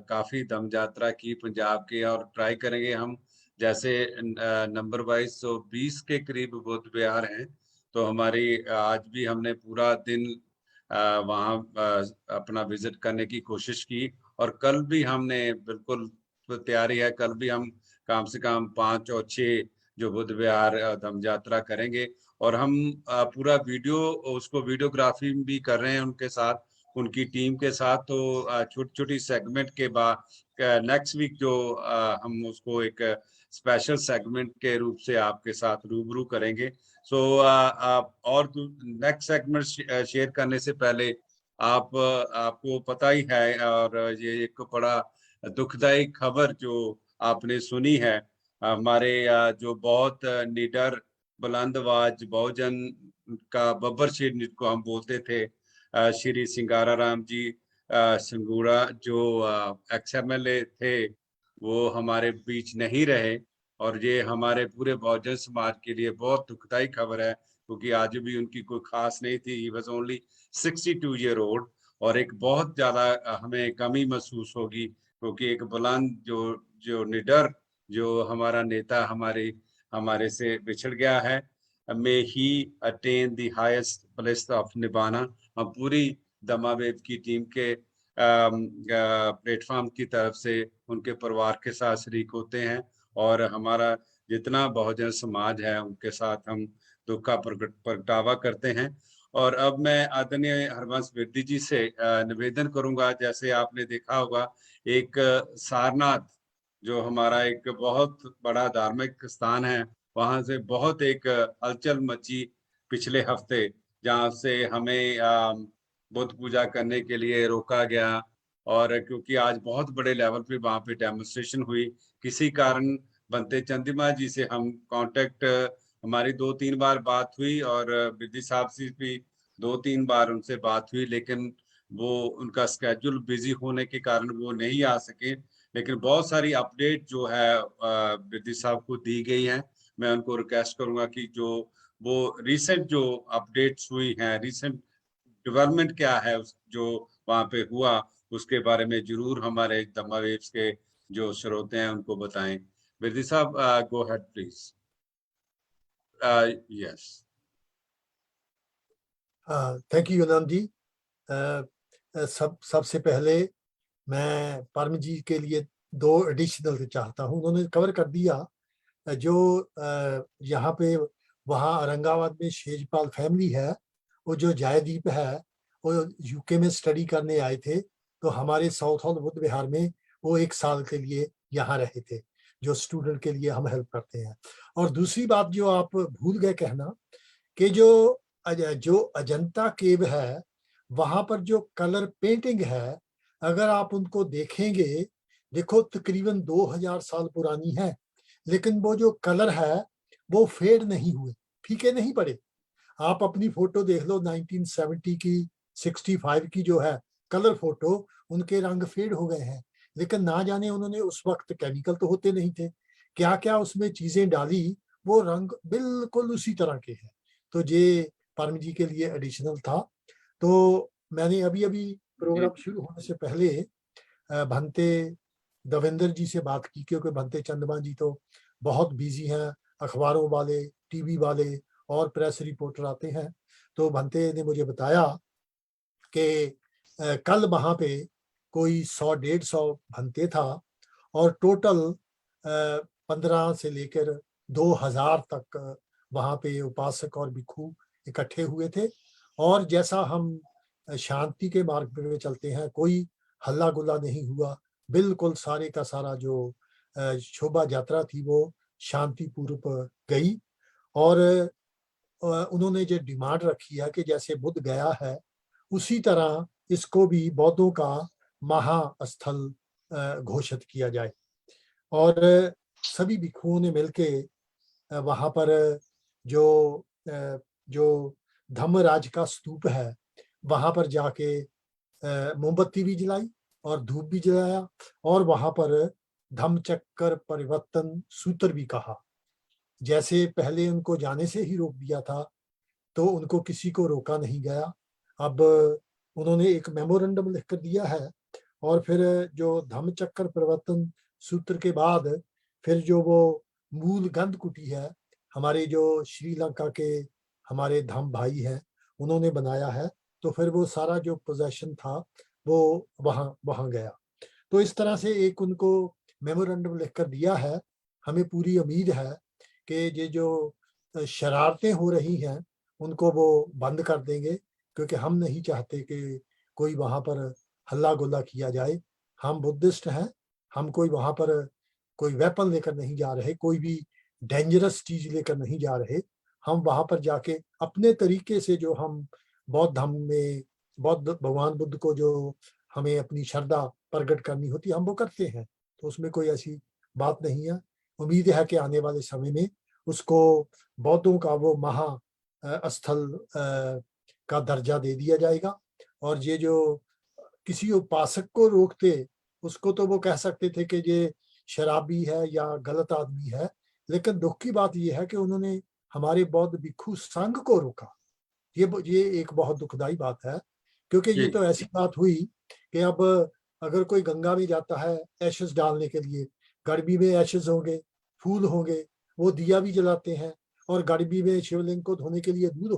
काफी धम्म यात्रा की पंजाब के, और ट्राई करेंगे हम जैसे नंबर वाइज 120 के करीब बुद्ध विहार हैं, तो हमारी आज भी हमने पूरा दिन वहाँ अपना विजिट करने की कोशिश की। और कल भी हमने बिल्कुल तैयारी है, कल भी हम कम से कम 5 और 6 जो बुद्ध विहार धम्म यात्रा करेंगे। और हम पूरा वीडियो, उसको वीडियोग्राफी भी कर रहे हैं उनके साथ, उनकी टीम के साथ। तो छोटी छोटी सेगमेंट के बाद नेक्स्ट वीक जो हम उसको एक स्पेशल सेगमेंट के रूप से आपके साथ रूबरू करेंगे। सो आप और नेक्स्ट सेगमेंट शेयर करने से पहले आपको पता ही है, और ये एक बड़ा दुखदाई खबर जो आपने सुनी है, हमारे जो बहुत निडर बुलंद आवाज बहुजन का बब्बर शेर जिनको हम बोलते थे, श्री सिंगारा राम जी संगूड़ा, जो XMLA थे, वो हमारे बीच नहीं रहे। और ये हमारे पूरे बहुजन समाज के लिए बहुत दुखदाई खबर है, क्योंकि आज भी उनकी कोई खास नहीं थी। He was only 62 year old. और एक बहुत ज्यादा हमें कमी महसूस होगी, क्योंकि एक बुलंद जो जो निडर जो हमारा नेता हमारे से बिछड़ गया है। May he attain the highest place of निभाना। हम पूरी दमावेब की टीम के प्लेटफॉर्म की तरफ से उनके परिवार के साथ शरीक होते हैं, और हमारा जितना बहुजन समाज है उनके साथ हम दुख का प्रगटावा करते हैं। और अब मैं आदरणीय हरवंश बिरदी जी से निवेदन करूंगा, जैसे आपने देखा होगा, एक सारनाथ जो हमारा एक बहुत बड़ा धार्मिक स्थान है, वहां से बहुत एक हलचल मची पिछले हफ्ते, जहां से हमें बुद्ध पूजा करने के लिए रोका गया। और क्योंकि आज बहुत बड़े लेवल पे वहां पे डेमोन्स्ट्रेशन हुई, किसी कारण बनते चंद्रिमा जी से हम कांटेक्ट, हमारी 2-3 बार बात हुई, और बिरदी साहब से भी 2-3 बार उनसे बात हुई, लेकिन वो उनका स्केड्यूल बिजी होने के कारण वो नहीं आ सके, लेकिन बहुत सारी अपडेट जो है बिरदी साहब को दी गई है। मैं उनको रिक्वेस्ट करूंगा कि जो वो रिसेंट जो अपडेट्स हुई हैं, रिसेंट डेवलपमेंट क्या है जो वहां पे हुआ, उसके बारे में जरूर हमारे दम्मा वेव्स के जो श्रोते हैं उनको बताएं। बिरदी साहब, go ahead please. Yes. Thank you यूनान जी। सबसे पहले मैं परम जी के लिए 2 एडिशनल चाहता हूँ। उन्होंने कवर कर दिया जो यहाँ पे वहाँ औरंगाबाद में शेजपाल फैमिली है, वो जो जयदीप है वो यूके में स्टडी करने आए थे, तो हमारे साउथ हॉल बुद्ध विहार में वो 1 साल के लिए यहाँ रहे थे, जो स्टूडेंट के लिए हम हेल्प करते हैं। और दूसरी बात जो आप भूल गए कहना कि जो अजंता केव है वहां पर जो कलर पेंटिंग है, अगर आप उनको देखेंगे, देखो तकरीबन 2000 साल पुरानी है, लेकिन वो जो कलर है वो फेड नहीं हुए, फीके नहीं पड़े। आप अपनी फोटो देख लो 1970 की, 65 की जो है कलर फोटो, उनके रंग फेड हो गए हैं। लेकिन ना जाने उन्होंने उस वक्त केमिकल तो होते नहीं थे, क्या क्या उसमें चीजें डाली, वो रंग बिल्कुल उसी तरह के हैं। तो ये परम जी के लिए एडिशनल था। तो मैंने अभी अभी प्रोग्राम शुरू होने से पहले भंते देवेंद्र जी से बात की, क्योंकि भंते चंद्रमा जी तो बहुत बिजी हैं, अखबारों वाले, टीवी वाले और प्रेस रिपोर्टर आते हैं। तो भंते ने मुझे बताया कि कल वहां पे कोई 100-150 भंते था, और टोटल 15 से लेकर 2000 तक वहां पे उपासक और भिक्षु इकट्ठे हुए थे। और जैसा हम शांति के मार्ग पे चलते हैं, कोई हल्ला गुल्ला नहीं हुआ, बिल्कुल सारे का सारा जो शोभा यात्रा थी वो शांतिपूर्वक गई। और उन्होंने जो डिमांड रखी है कि जैसे बुद्ध गया है उसी तरह इसको भी बौद्धों का महास्थल घोषित किया जाए। और सभी भिक्षुओं ने मिलके वहां पर जो धम्मराज का स्तूप है वहां पर जाके मोमबत्ती भी जलाई और धूप भी जलाया, और वहां पर धम्मचक्र परिवर्तन सूत्र भी कहा। जैसे पहले उनको जाने से ही रोक दिया था, तो उनको किसी को रोका नहीं गया। अब उन्होंने एक मेमोरेंडम लिखकर दिया है, और फिर जो धम्मचक्र परिवर्तन सूत्र के बाद फिर जो वो मूल गंध कुटी है, हमारे जो श्रीलंका के हमारे धम्म भाई हैं उन्होंने बनाया है, तो फिर वो सारा जो पोजेशन था वो वहां वहां गया। तो इस तरह से एक उनको मेमोरेंडम लिखकर दिया है। हमें पूरी उम्मीद है कि ये जो शरारतें हो रही हैं उनको वो बंद कर देंगे, क्योंकि हम नहीं चाहते कि कोई वहां पर हल्ला गुल्ला किया जाए। हम बुद्धिस्ट हैं, हम कोई वहां पर कोई वेपन लेकर नहीं जा रहे, कोई भी डेंजरस चीज लेकर नहीं जा रहे। हम वहां पर जाके अपने तरीके से जो हम बौद्ध धर्म में बौद्ध भगवान बुद्ध को जो हमें अपनी श्रद्धा प्रकट करनी होती है हम वो करते हैं, तो उसमें कोई ऐसी बात नहीं है। उम्मीद है कि आने वाले समय में उसको बौद्धों का वो महा स्थल का दर्जा दे दिया जाएगा। और ये जो किसी उपासक को रोकते, उसको तो वो कह सकते थे कि ये शराबी है या गलत आदमी है, लेकिन दुख की बात यह है कि उन्होंने हमारे बौद्ध भिक्षु संघ को रोका। ये एक बहुत दुखदाई बात है, क्योंकि ये तो ऐसी बात हुई कि अब अगर कोई गंगा में जाता है एशेस डालने के लिए, गर्मी में एशेस होंगे, फूल होंगे, वो दिया भी जलाते हैं, और गर्मी में शिवलिंग को धोने के लिए दूध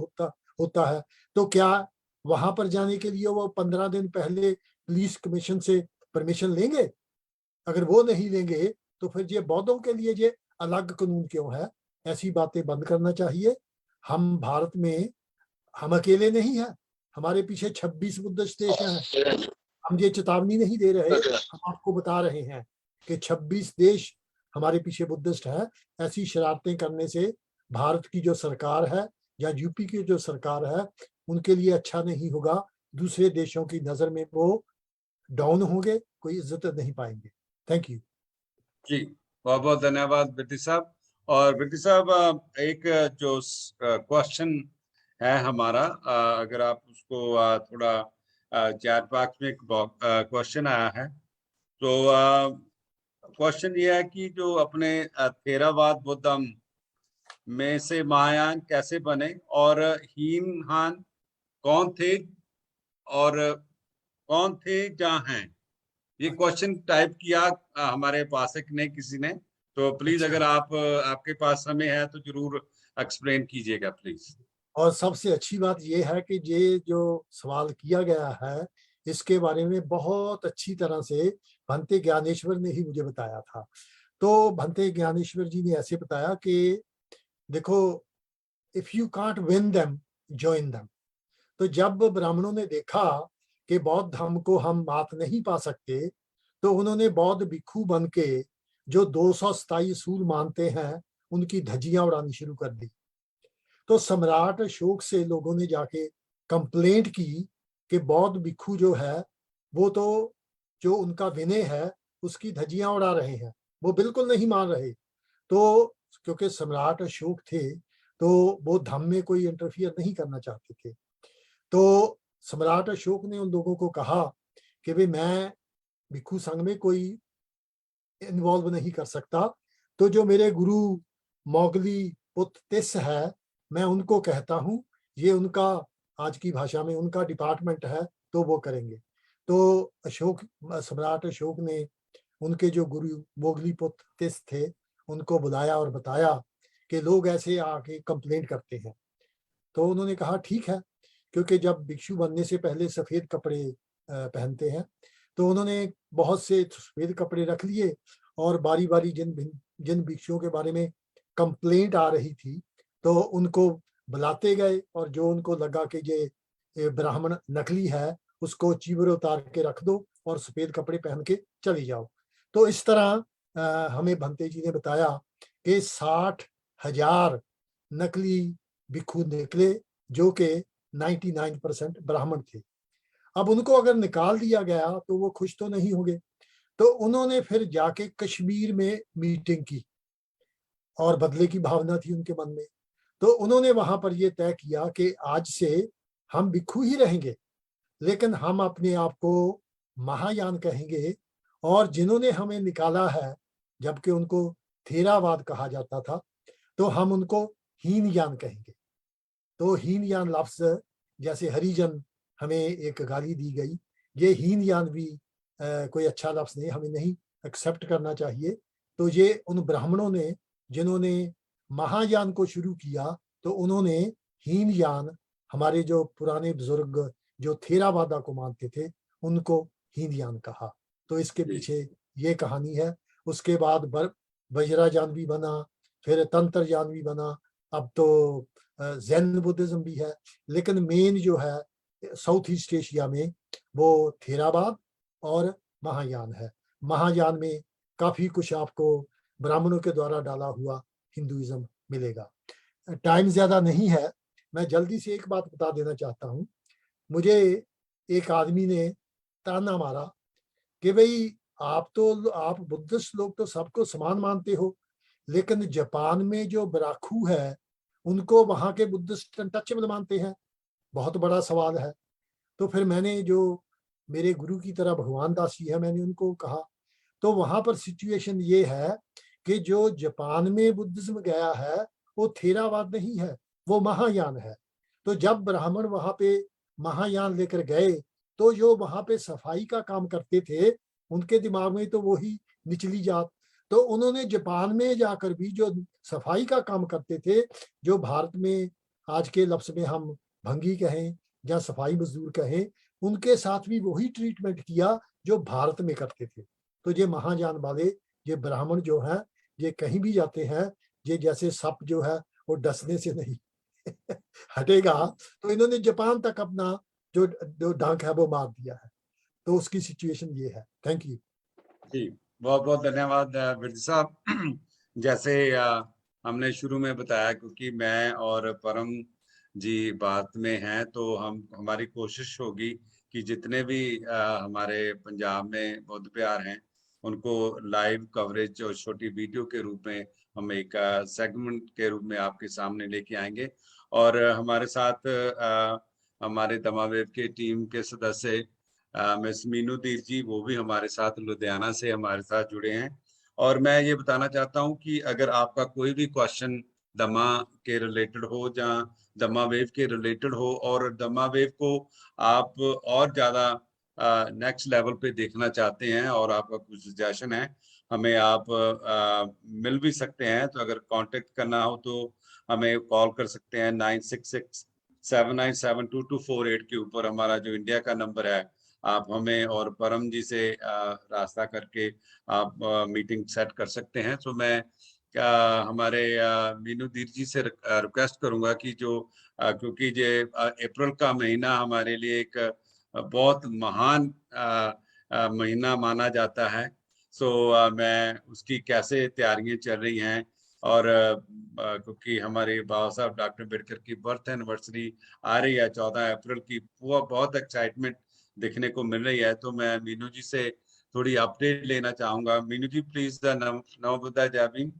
होता है, तो क्या वहां पर जाने के लिए वो 15 दिन पहले पुलिस कमीशन से परमिशन लेंगे? अगर वो नहीं लेंगे तो फिर ये बौद्धों के लिए ये अलग कानून क्यों है? ऐसी बातें बंद करना चाहिए। हम भारत में हम अकेले नहीं हैं, हमारे पीछे 26 बुद्धिस्ट देश हैं। हम ये चेतावनी नहीं दे रहे, हम आपको बता रहे हैं कि 26 देश हमारे पीछे बुद्धिस्ट है। ऐसी शरारतें करने से भारत की जो सरकार है या यूपी की जो सरकार है उनके लिए अच्छा नहीं होगा। दूसरे देशों की नजर में वो डाउन होंगे, कोई इज्जत नहीं पाएंगे। थैंक यू जी, बहुत बहुत धन्यवाद बिरती साहब। और बिरती साहब, एक जो क्वेश्चन है हमारा, अगर आप उसको थोड़ा चैट बॉक्स में एक क्वेश्चन आया है। तो क्वेश्चन ये है कि जो अपने थेरावाद बुद्धम में से महायान कैसे बने और हीन हान कौन थे और कौन थे जहाँ हैं। ये क्वेश्चन टाइप किया हमारे उपासक ने किसी ने। तो प्लीज अच्छा। अगर आपके पास समय है तो जरूर एक्सप्लेन कीजिएगा प्लीज। और सबसे अच्छी बात यह है कि ये जो सवाल किया गया है इसके बारे में बहुत अच्छी तरह से भंते ज्ञानेश्वर ने ही मुझे बताया था। तो भंते ज्ञानेश्वर जी ने ऐसे बताया कि देखो, if you can't win them join them. तो जब ब्राह्मणों ने देखा कि बौद्ध धर्म को हम मात नहीं पा सकते, तो उन्होंने बौद्ध भिक्षु बन के जो 227 सूल मानते हैं उनकी धज्जियां उड़ानी शुरू कर दी। तो सम्राट अशोक से लोगों ने जाके कंप्लेंट की कि बौद्ध भिक्षु जो है वो तो जो उनका विनय है उसकी धज्जियां उड़ा रहे हैं, वो बिल्कुल नहीं मान रहे। तो क्योंकि सम्राट अशोक थे तो वो धर्म में कोई इंटरफियर नहीं करना चाहते थे। तो सम्राट अशोक ने उन लोगों को कहा कि भाई मैं भिक्षु संघ में कोई इन्वॉल्व नहीं कर सकता, तो जो मेरे गुरु मोगली पुत्र तिस है मैं उनको कहता हूँ, ये उनका आज की भाषा में उनका डिपार्टमेंट है तो वो करेंगे। तो अशोक सम्राट अशोक ने उनके जो गुरु मोगली पुत्र तिस थे उनको बुलाया और बताया कि लोग ऐसे आके कंप्लेंट करते हैं। तो उन्होंने कहा ठीक है, क्योंकि जब भिक्षु बनने से पहले सफेद कपड़े पहनते हैं, तो उन्होंने बहुत से सफेद कपड़े रख लिए और बारी बारी जिन भिक्षुओं के बारे में कंप्लेंट आ रही थी तो उनको बुलाते गए, और जो उनको लगा कि ये ब्राह्मण नकली है उसको चीवर उतार के रख दो और सफेद कपड़े पहन के चली जाओ। तो इस तरह हमें भंते जी ने बताया कि 60,000 नकली भिक्षु निकले जो कि 99% ब्राह्मण थे। अब उनको अगर निकाल दिया गया तो वो खुश तो नहीं होंगे, तो उन्होंने फिर जाके कश्मीर में मीटिंग की और बदले की भावना थी उनके मन में। तो उन्होंने वहां पर ये तय किया कि आज से हम भिक्षु ही रहेंगे, लेकिन हम अपने आप को महायान कहेंगे, और जिन्होंने हमें निकाला है जबकि उनको थेरावाद कहा जाता था तो हम उनको हीनयान कहेंगे। तो हीनयान लफ्ज, जैसे हरिजन हमें एक गाली दी गई, ये हीनयान भी कोई अच्छा लफ्ज नहीं, हमें नहीं एक्सेप्ट करना चाहिए। तो ये उन ब्राह्मणों ने जिन्होंने महायान को शुरू किया तो उन्होंने हीनयान, हमारे जो पुराने बुजुर्ग जो थेरावादा को मानते थे उनको हीनयान कहा। तो इसके पीछे ये कहानी है। उसके बाद वज्रायान भी बना, फिर तंत्रयान भी बना, अब तो जैन बुद्धिज्म भी है, लेकिन मेन जो है साउथ ईस्ट एशिया में वो थेरावाद और महायान है। महायान में काफी कुछ आपको ब्राह्मणों के द्वारा डाला हुआ हिंदुइज्म मिलेगा। टाइम ज्यादा नहीं है, मैं जल्दी से एक बात बता देना चाहता हूँ। मुझे एक आदमी ने ताना मारा कि भाई आप बुद्धिस्ट लोग तो सबको समान मानते हो, लेकिन जापान में जो बराखू है उनको वहां के बुद्धिस्ट अनटचेबल मानते हैं। बहुत बड़ा सवाल है। तो फिर मैंने जो मेरे गुरु की तरह भगवान दास जी है मैंने उनको कहा, तो वहां पर सिचुएशन ये है कि जो जापान में बुद्धिज्म गया है वो थेरावाद नहीं है, वो महायान है। तो जब ब्राह्मण वहां पे महायान लेकर गए तो जो वहां पे सफाई का काम करते थे उनके दिमाग में तो वही निचली जात। तो उन्होंने जापान में जाकर भी जो सफाई का काम करते थे, जो भारत में आज के लफ्ज में हम भंगी कहें या सफाई मजदूर कहें, उनके साथ भी वही ट्रीटमेंट किया जो भारत में करते थे। तो ये महायान वाले ये ब्राह्मण जो है ये कहीं भी जाते हैं, ये जैसे सप जो है वो डसने से नहीं हटेगा। तो इन्होंने जापान तक अपना जो डंक है वो मार दिया है। तो उसकी सिचुएशन ये है। थैंक यू जी, बहुत बहुत धन्यवाद बिरजू साहब। जैसे हमने शुरू में बताया, क्योंकि मैं और परम जी बात में हैं तो हमारी कोशिश होगी कि जितने भी हमारे पंजाब में बुद्ध प्यार हैं उनको लाइव कवरेज और छोटी वीडियो के रूप में हम एक सेगमेंट के रूप में आपके सामने लेके आएंगे। और हमारे साथ हमारे दमावेव के टीम के सदस्य मिस मीनू दीर जी, वो भी हमारे साथ लुधियाना से हमारे साथ जुड़े हैं। और मैं ये बताना चाहता हूँ कि अगर आपका कोई भी क्वेश्चन दमा के रिलेटेड हो या दमावेव के रिलेटेड हो, और दमावेव को आप और ज्यादा नेक्स्ट लेवल पे देखना चाहते हैं और आपका कुछ सजेशन है, हमें आप मिल भी सकते हैं। तो अगर कांटेक्ट करना हो तो हमें कॉल कर सकते हैं 9667972248 के ऊपर हमारा जो इंडिया का नंबर है। आप हमें और परम जी से रास्ता करके आप मीटिंग सेट कर सकते हैं। तो मैं हमारे मीनू दीर जी से रिक्वेस्ट करूंगा कि जो क्योंकि ये अप्रैल का महीना हमारे लिए एक बहुत महान महीना माना जाता है। सो मैं उसकी कैसे तैयारियां चल रही हैं, और क्योंकि हमारे बाबा साहब डॉक्टर अम्बेडकर की बर्थ एनिवर्सरी आ रही है 14 अप्रैल की, वो बहुत एक्साइटमेंट देखने को मिल रही है। तो मैं मीनू जी से थोड़ी अपडेट लेना चाहूंगा। मीनू जी प्लीज, नमो बुद्धाय, जय Bhim,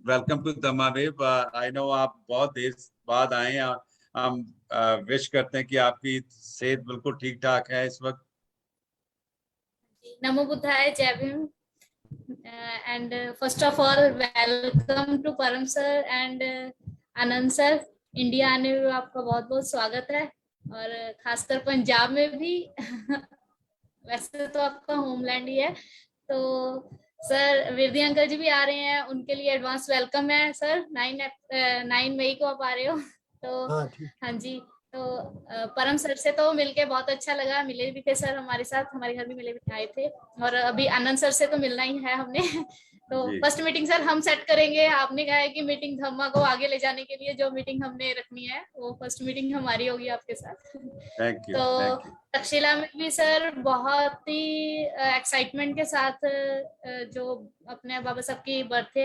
welcome to Dhamma wave. I know आप बहुत देर बाद आए हैं। हम विश करते हैं कि आपकी सेहत बिल्कुल ठीक ठाक है इस वक्त। नमो बुद्धाय, जय Bhim. And first of all, welcome to परम sir and Anand sir. India आने में आपका बहुत बहुत स्वागत है, और खासकर पंजाब में भी। वैसे तो आपका होमलैंड ही है। तो सर विरदी अंकल जी भी आ रहे हैं, उनके लिए एडवांस वेलकम है सर। 9 मई को आप आ रहे हो। तो हाँ जी, तो परम सर से तो मिलके बहुत अच्छा लगा। मिले भी थे सर हमारे साथ, हमारे घर भी मिले भी आए थे। और अभी आनंद सर से तो मिलना ही है हमने। तो फर्स्ट मीटिंग सर हम सेट करेंगे। आपने कहा है कि मीटिंग धम्मा को आगे ले जाने के लिए जो मीटिंग हमने रखनी है, वो फर्स्ट मीटिंग हमारी होगी आपके साथ। Thank you. तो तक्षशिला में भी सर बहुत ही एक्साइटमेंट के साथ जो अपने बाबा साहब की बर्थ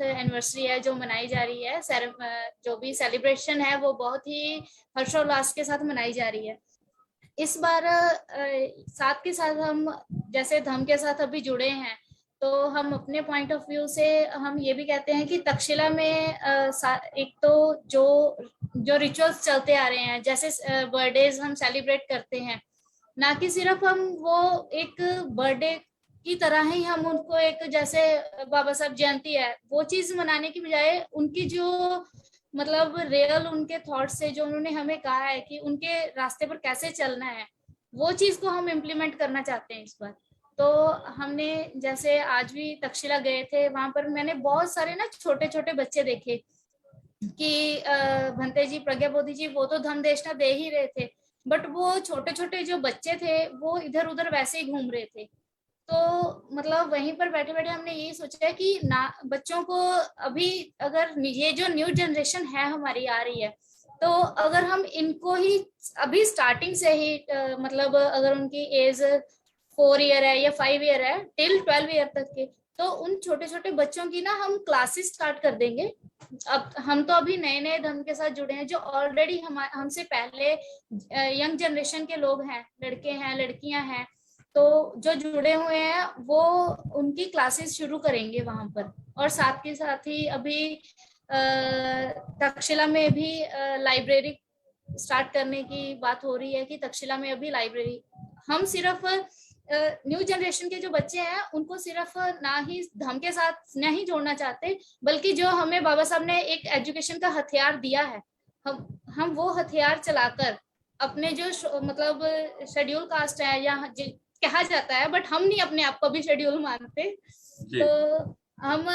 एनिवर्सरी है जो मनाई जा रही है, जो भी सेलिब्रेशन है वो बहुत ही हर्षोल्लास के साथ मनाई जा रही है। इस बार साथ के साथ हम जैसे धम्म के साथ अभी जुड़े हैं, तो हम अपने पॉइंट ऑफ व्यू से हम ये भी कहते हैं कि तक्षशिला में एक तो जो रिचुअल्स चलते आ रहे हैं, जैसे बर्थडेज हम सेलिब्रेट करते हैं, ना कि सिर्फ हम वो एक बर्थडे की तरह ही हम उनको एक जैसे बाबा साहब जयंती है वो चीज मनाने की बजाय उनकी जो मतलब रियल उनके थॉट्स से जो उन्होंने हमें कहा है कि उनके रास्ते पर कैसे चलना है, वो चीज को हम इम्प्लीमेंट करना चाहते हैं इस बार। तो हमने जैसे आज भी तक्षशिला गए थे, वहां पर मैंने बहुत सारे ना छोटे छोटे बच्चे देखे कि भंते जी, प्रज्ञा बोधी जी, वो तो धम्म देशना दे ही रहे थे, बट वो छोटे छोटे जो बच्चे थे वो इधर उधर वैसे ही घूम रहे थे। तो मतलब वहीं पर बैठे बैठे हमने यही सोचा है कि ना बच्चों को अभी अगर ये जो न्यू जनरेशन है हमारी आ रही है, तो अगर हम इनको ही अभी स्टार्टिंग से ही मतलब अगर उनकी एज 4 ईयर है या 5 ईयर है टिल 12 ईयर तक के, तो उन छोटे छोटे बच्चों की ना हम क्लासेस स्टार्ट कर देंगे। अब हम तो अभी नए नए धर्म के साथ जुड़े हैं, जो ऑलरेडी हमसे पहले यंग जनरेशन के लोग हैं, लड़के हैं लड़कियां हैं, तो जो जुड़े हुए हैं वो उनकी क्लासेस शुरू करेंगे वहां पर। और साथ के साथ ही अभी तक्षशिला में भी लाइब्रेरी स्टार्ट करने की बात हो रही है कि तक्षशिला में अभी लाइब्रेरी हम सिर्फ न्यू जनरेशन के जो बच्चे हैं उनको सिर्फ ना ही धर्म के साथ नहीं जोड़ना चाहते, बल्कि जो हमें बाबा साहब ने एक एजुकेशन का हथियार दिया है, हम वो हथियार चलाकर अपने जो मतलब शेड्यूल कास्ट है या कहा जाता है, बट हम नहीं अपने आप को भी शेड्यूल मानते, तो हम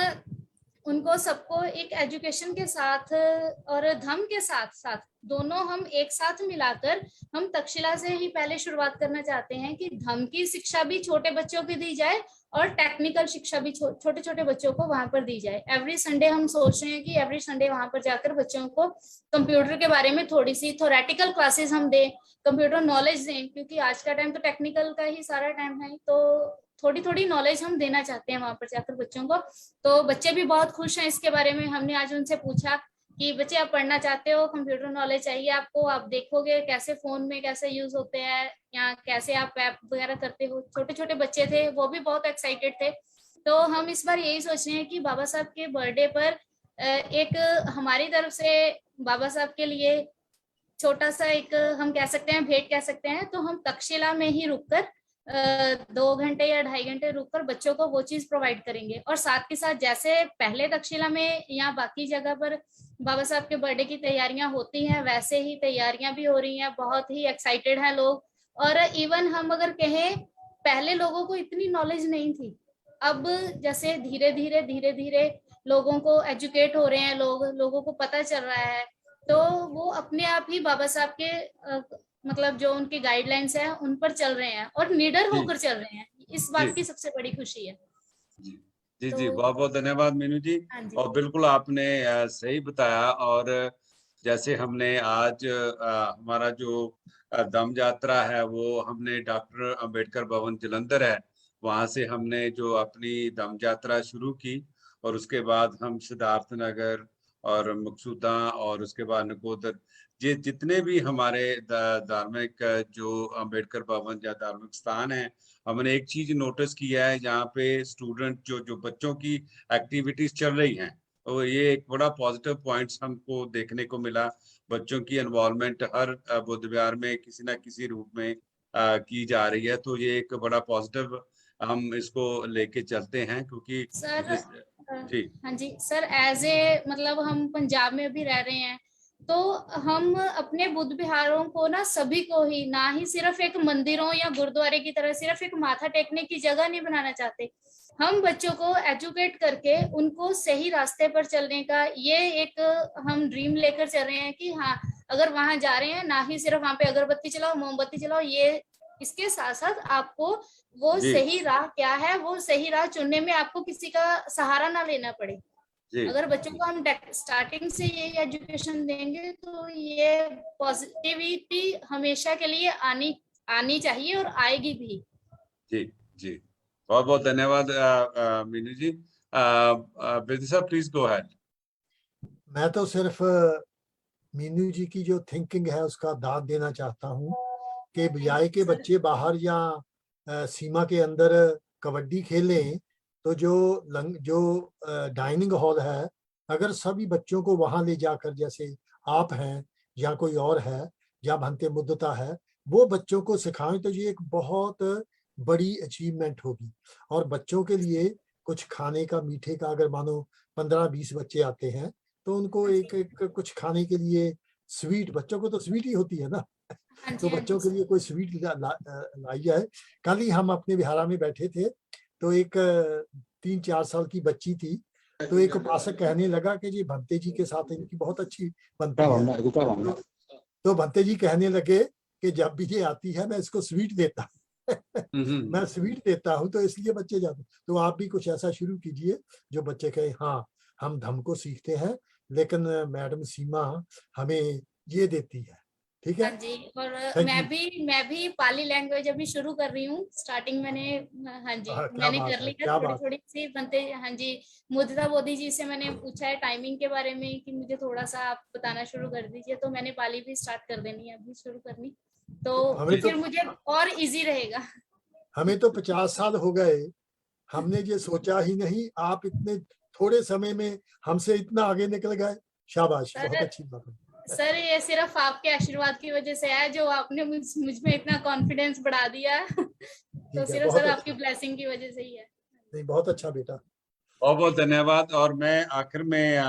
उनको सबको एक एजुकेशन के साथ और धर्म के साथ साथ दोनों हम एक साथ मिलाकर हम तक्षशिला से ही पहले शुरुआत करना चाहते हैं कि धर्म की शिक्षा भी छोटे बच्चों को दी जाए और टेक्निकल शिक्षा भी छोटे छोटे बच्चों को वहां पर दी जाए। एवरी संडे हम सोच रहे हैं कि एवरी संडे वहां पर जाकर बच्चों को कंप्यूटर के बारे में थोड़ी सी थोरेटिकल क्लासेस हम दें, कंप्यूटर नॉलेज दें, क्योंकि आज का टाइम तो टेक्निकल का ही सारा टाइम है, तो थोड़ी थोड़ी नॉलेज हम देना चाहते हैं वहां पर जाकर बच्चों को। तो बच्चे भी बहुत खुश हैं इसके बारे में। हमने आज उनसे पूछा कि बच्चे आप पढ़ना चाहते हो, कंप्यूटर नॉलेज चाहिए आपको, आप देखोगे कैसे फोन में कैसे यूज होते हैं या कैसे आप ऐप वगैरह करते हो। छोटे छोटे बच्चे थे, वो भी बहुत एक्साइटेड थे। तो हम इस बार यही सोच रहे हैं कि बाबा साहब के बर्थडे पर एक हमारी तरफ से बाबा साहब के लिए छोटा सा एक हम कह सकते हैं भेंट कह सकते हैं, तो हम तक्षशिला में ही रुककर 2 घंटे या 2.5 घंटे रुककर बच्चों को वो चीज प्रोवाइड करेंगे। और साथ के साथ जैसे पहले तक्षशिला में या बाकी जगह पर बाबा साहब के बर्थडे की तैयारियां होती हैं, वैसे ही तैयारियां भी हो रही हैं। बहुत ही एक्साइटेड हैं लोग। और इवन हम अगर कहें, पहले लोगों को इतनी नॉलेज नहीं थी, अब जैसे धीरे धीरे लोगों को एजुकेट हो रहे हैं, लोगों को पता चल रहा है, तो वो अपने आप ही बाबा साहब के मतलब जो उनकी गाइडलाइंस है उन पर चल रहे हैं और निडर होकर चल रहे हैं। इस बात की सबसे बड़ी खुशी है। जी जी तो जी, बहुत बहुत धन्यवाद मीनू जी। हाँ जी, और बिल्कुल आपने सही बताया। और जैसे हमने आज हमारा जो दम यात्रा है वो हमने डॉक्टर अंबेडकर भवन जलंधर है, वहां से हमने जो अपनी दम यात्रा शुरू की, और उसके बाद हम सिद्धार्थ नगर और मकसूदा और उसके बाद नकोदर, ये जितने भी हमारे धार्मिक जो अंबेडकर भवन या धार्मिक स्थान है, हमने एक चीज नोटिस किया है, यहाँ पे स्टूडेंट जो जो बच्चों की एक्टिविटीज चल रही हैं, तो ये एक बड़ा पॉजिटिव पॉइंट्स हमको देखने को मिला। बच्चों की इन्वॉल्वमेंट हर बुधवार में किसी ना किसी रूप में की जा रही है, तो ये एक बड़ा पॉजिटिव हम इसको लेके चलते हैं, क्योंकि सर। जी हाँ जी सर, एज ए मतलब हम पंजाब में भी रह रहे हैं, तो हम अपने बुद्ध विहारों को ना सभी को ही, ना ही सिर्फ एक मंदिरों या गुरुद्वारे की तरह सिर्फ एक माथा टेकने की जगह नहीं बनाना चाहते। हम बच्चों को एजुकेट करके उनको सही रास्ते पर चलने का ये एक हम ड्रीम लेकर चल रहे हैं कि हाँ, अगर वहां जा रहे हैं ना ही सिर्फ वहां पे अगरबत्ती चलाओ मोमबत्ती चलाओ, ये इसके साथ साथ आपको वो जी सही राह क्या है, वो सही राह चुनने में आपको किसी का सहारा ना लेना पड़े। जी अगर बच्चों को हम स्टार्टिंग से ये एजुकेशन देंगे तो ये पॉजिटिविटी हमेशा के लिए आनी चाहिए और आएगी भी। जी जी, बहुत बहुत धन्यवाद Meenu ji. Bidisha please go ahead. मैं तो सिर्फ मीनू जी की जो थिंकिंग है उसका दाद देना चाहता हूँ कि बजाय के बच्चे बाहर या सीमा के अंदर कबड्डी खेलें, तो जो डाइनिंग हॉल है, अगर सभी बच्चों को वहां ले जाकर, जैसे आप हैं या कोई और है या भंते मुद्दता है, वो बच्चों को सिखाएं, तो ये एक बहुत बड़ी अचीवमेंट होगी। और बच्चों के लिए कुछ खाने का, मीठे का, अगर मानो 15-20 बच्चे आते हैं तो उनको एक कुछ खाने के लिए स्वीट, बच्चों को तो स्वीट ही होती है ना, तो बच्चों के लिए कोई स्वीट लाई जाए। कल ही हम अपने विहारा में बैठे थे, तो एक 3-4 साल की बच्ची थी, तो एक उपासक कहने लगा कि जी भंते जी के साथ इनकी बहुत अच्छी बनती है। तो भंते जी कहने लगे कि जब भी ये आती है मैं इसको स्वीट देता मैं स्वीट देता हूँ, तो इसलिए बच्चे जाते। तो आप भी कुछ ऐसा शुरू कीजिए जो बच्चे कहे हाँ हम धम्म को सीखते हैं, लेकिन मैडम सीमा हमें ये देती है। ठीक है। हाँ जी, और मैं भी पाली लैंग्वेज अभी शुरू कर रही हूँ। स्टार्टिंग मैंने, हाँ जी, मैंने कर ली है थोड़ी थोड़ी सी बनते। हाँ जी, मुदिता बोधी जी से मैंने पूछा है टाइमिंग के बारे में कि मुझे थोड़ा सा आप बताना शुरू कर दीजिए, तो मैंने पाली भी स्टार्ट कर देनी है अभी, शुरू करनी, तो फिर मुझे और इजी रहेगा। हमें तो 50 साल हो गए, हमने ये सोचा ही नहीं, आप इतने थोड़े समय में हमसे इतना आगे निकल गए। शाबाश, बहुत अच्छी बात है सर। ये सिर्फ आपके आशीर्वाद की वजह से है, जो आपने मुझ में इतना कॉन्फिडेंस बढ़ा दिया तो सिर्फ सर आपकी ब्लेसिंग की वजह से ही है। नहीं, बहुत अच्छा बेटा, बहुत बहुत धन्यवाद। और मैं आखिर में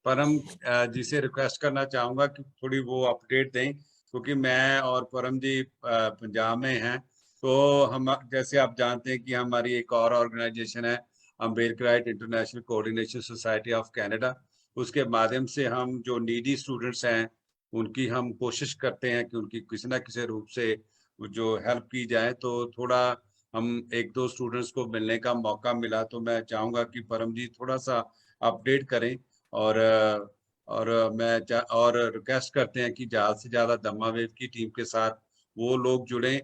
परम जी से रिक्वेस्ट करना चाहूंगा कि थोड़ी वो अपडेट दें, क्योंकि मैं और परम जी पंजाब में हैं। तो हम, जैसे आप जानते हैं कि हमारी एक और ऑर्गेनाइजेशन है Ambedkarite international coordination society of Canada, उसके माध्यम से हम जो नीडी स्टूडेंट्स हैं उनकी हम कोशिश करते हैं कि उनकी किसी ना किसी रूप से जो हेल्प की जाए। तो थोड़ा हम 1-2 स्टूडेंट्स को मिलने का मौका मिला, तो मैं चाहूंगा कि परम जी थोड़ा सा अपडेट करें। और और रिक्वेस्ट करते हैं कि ज्यादा से ज्यादा दम्मा वेव की टीम के साथ वो लोग जुड़े।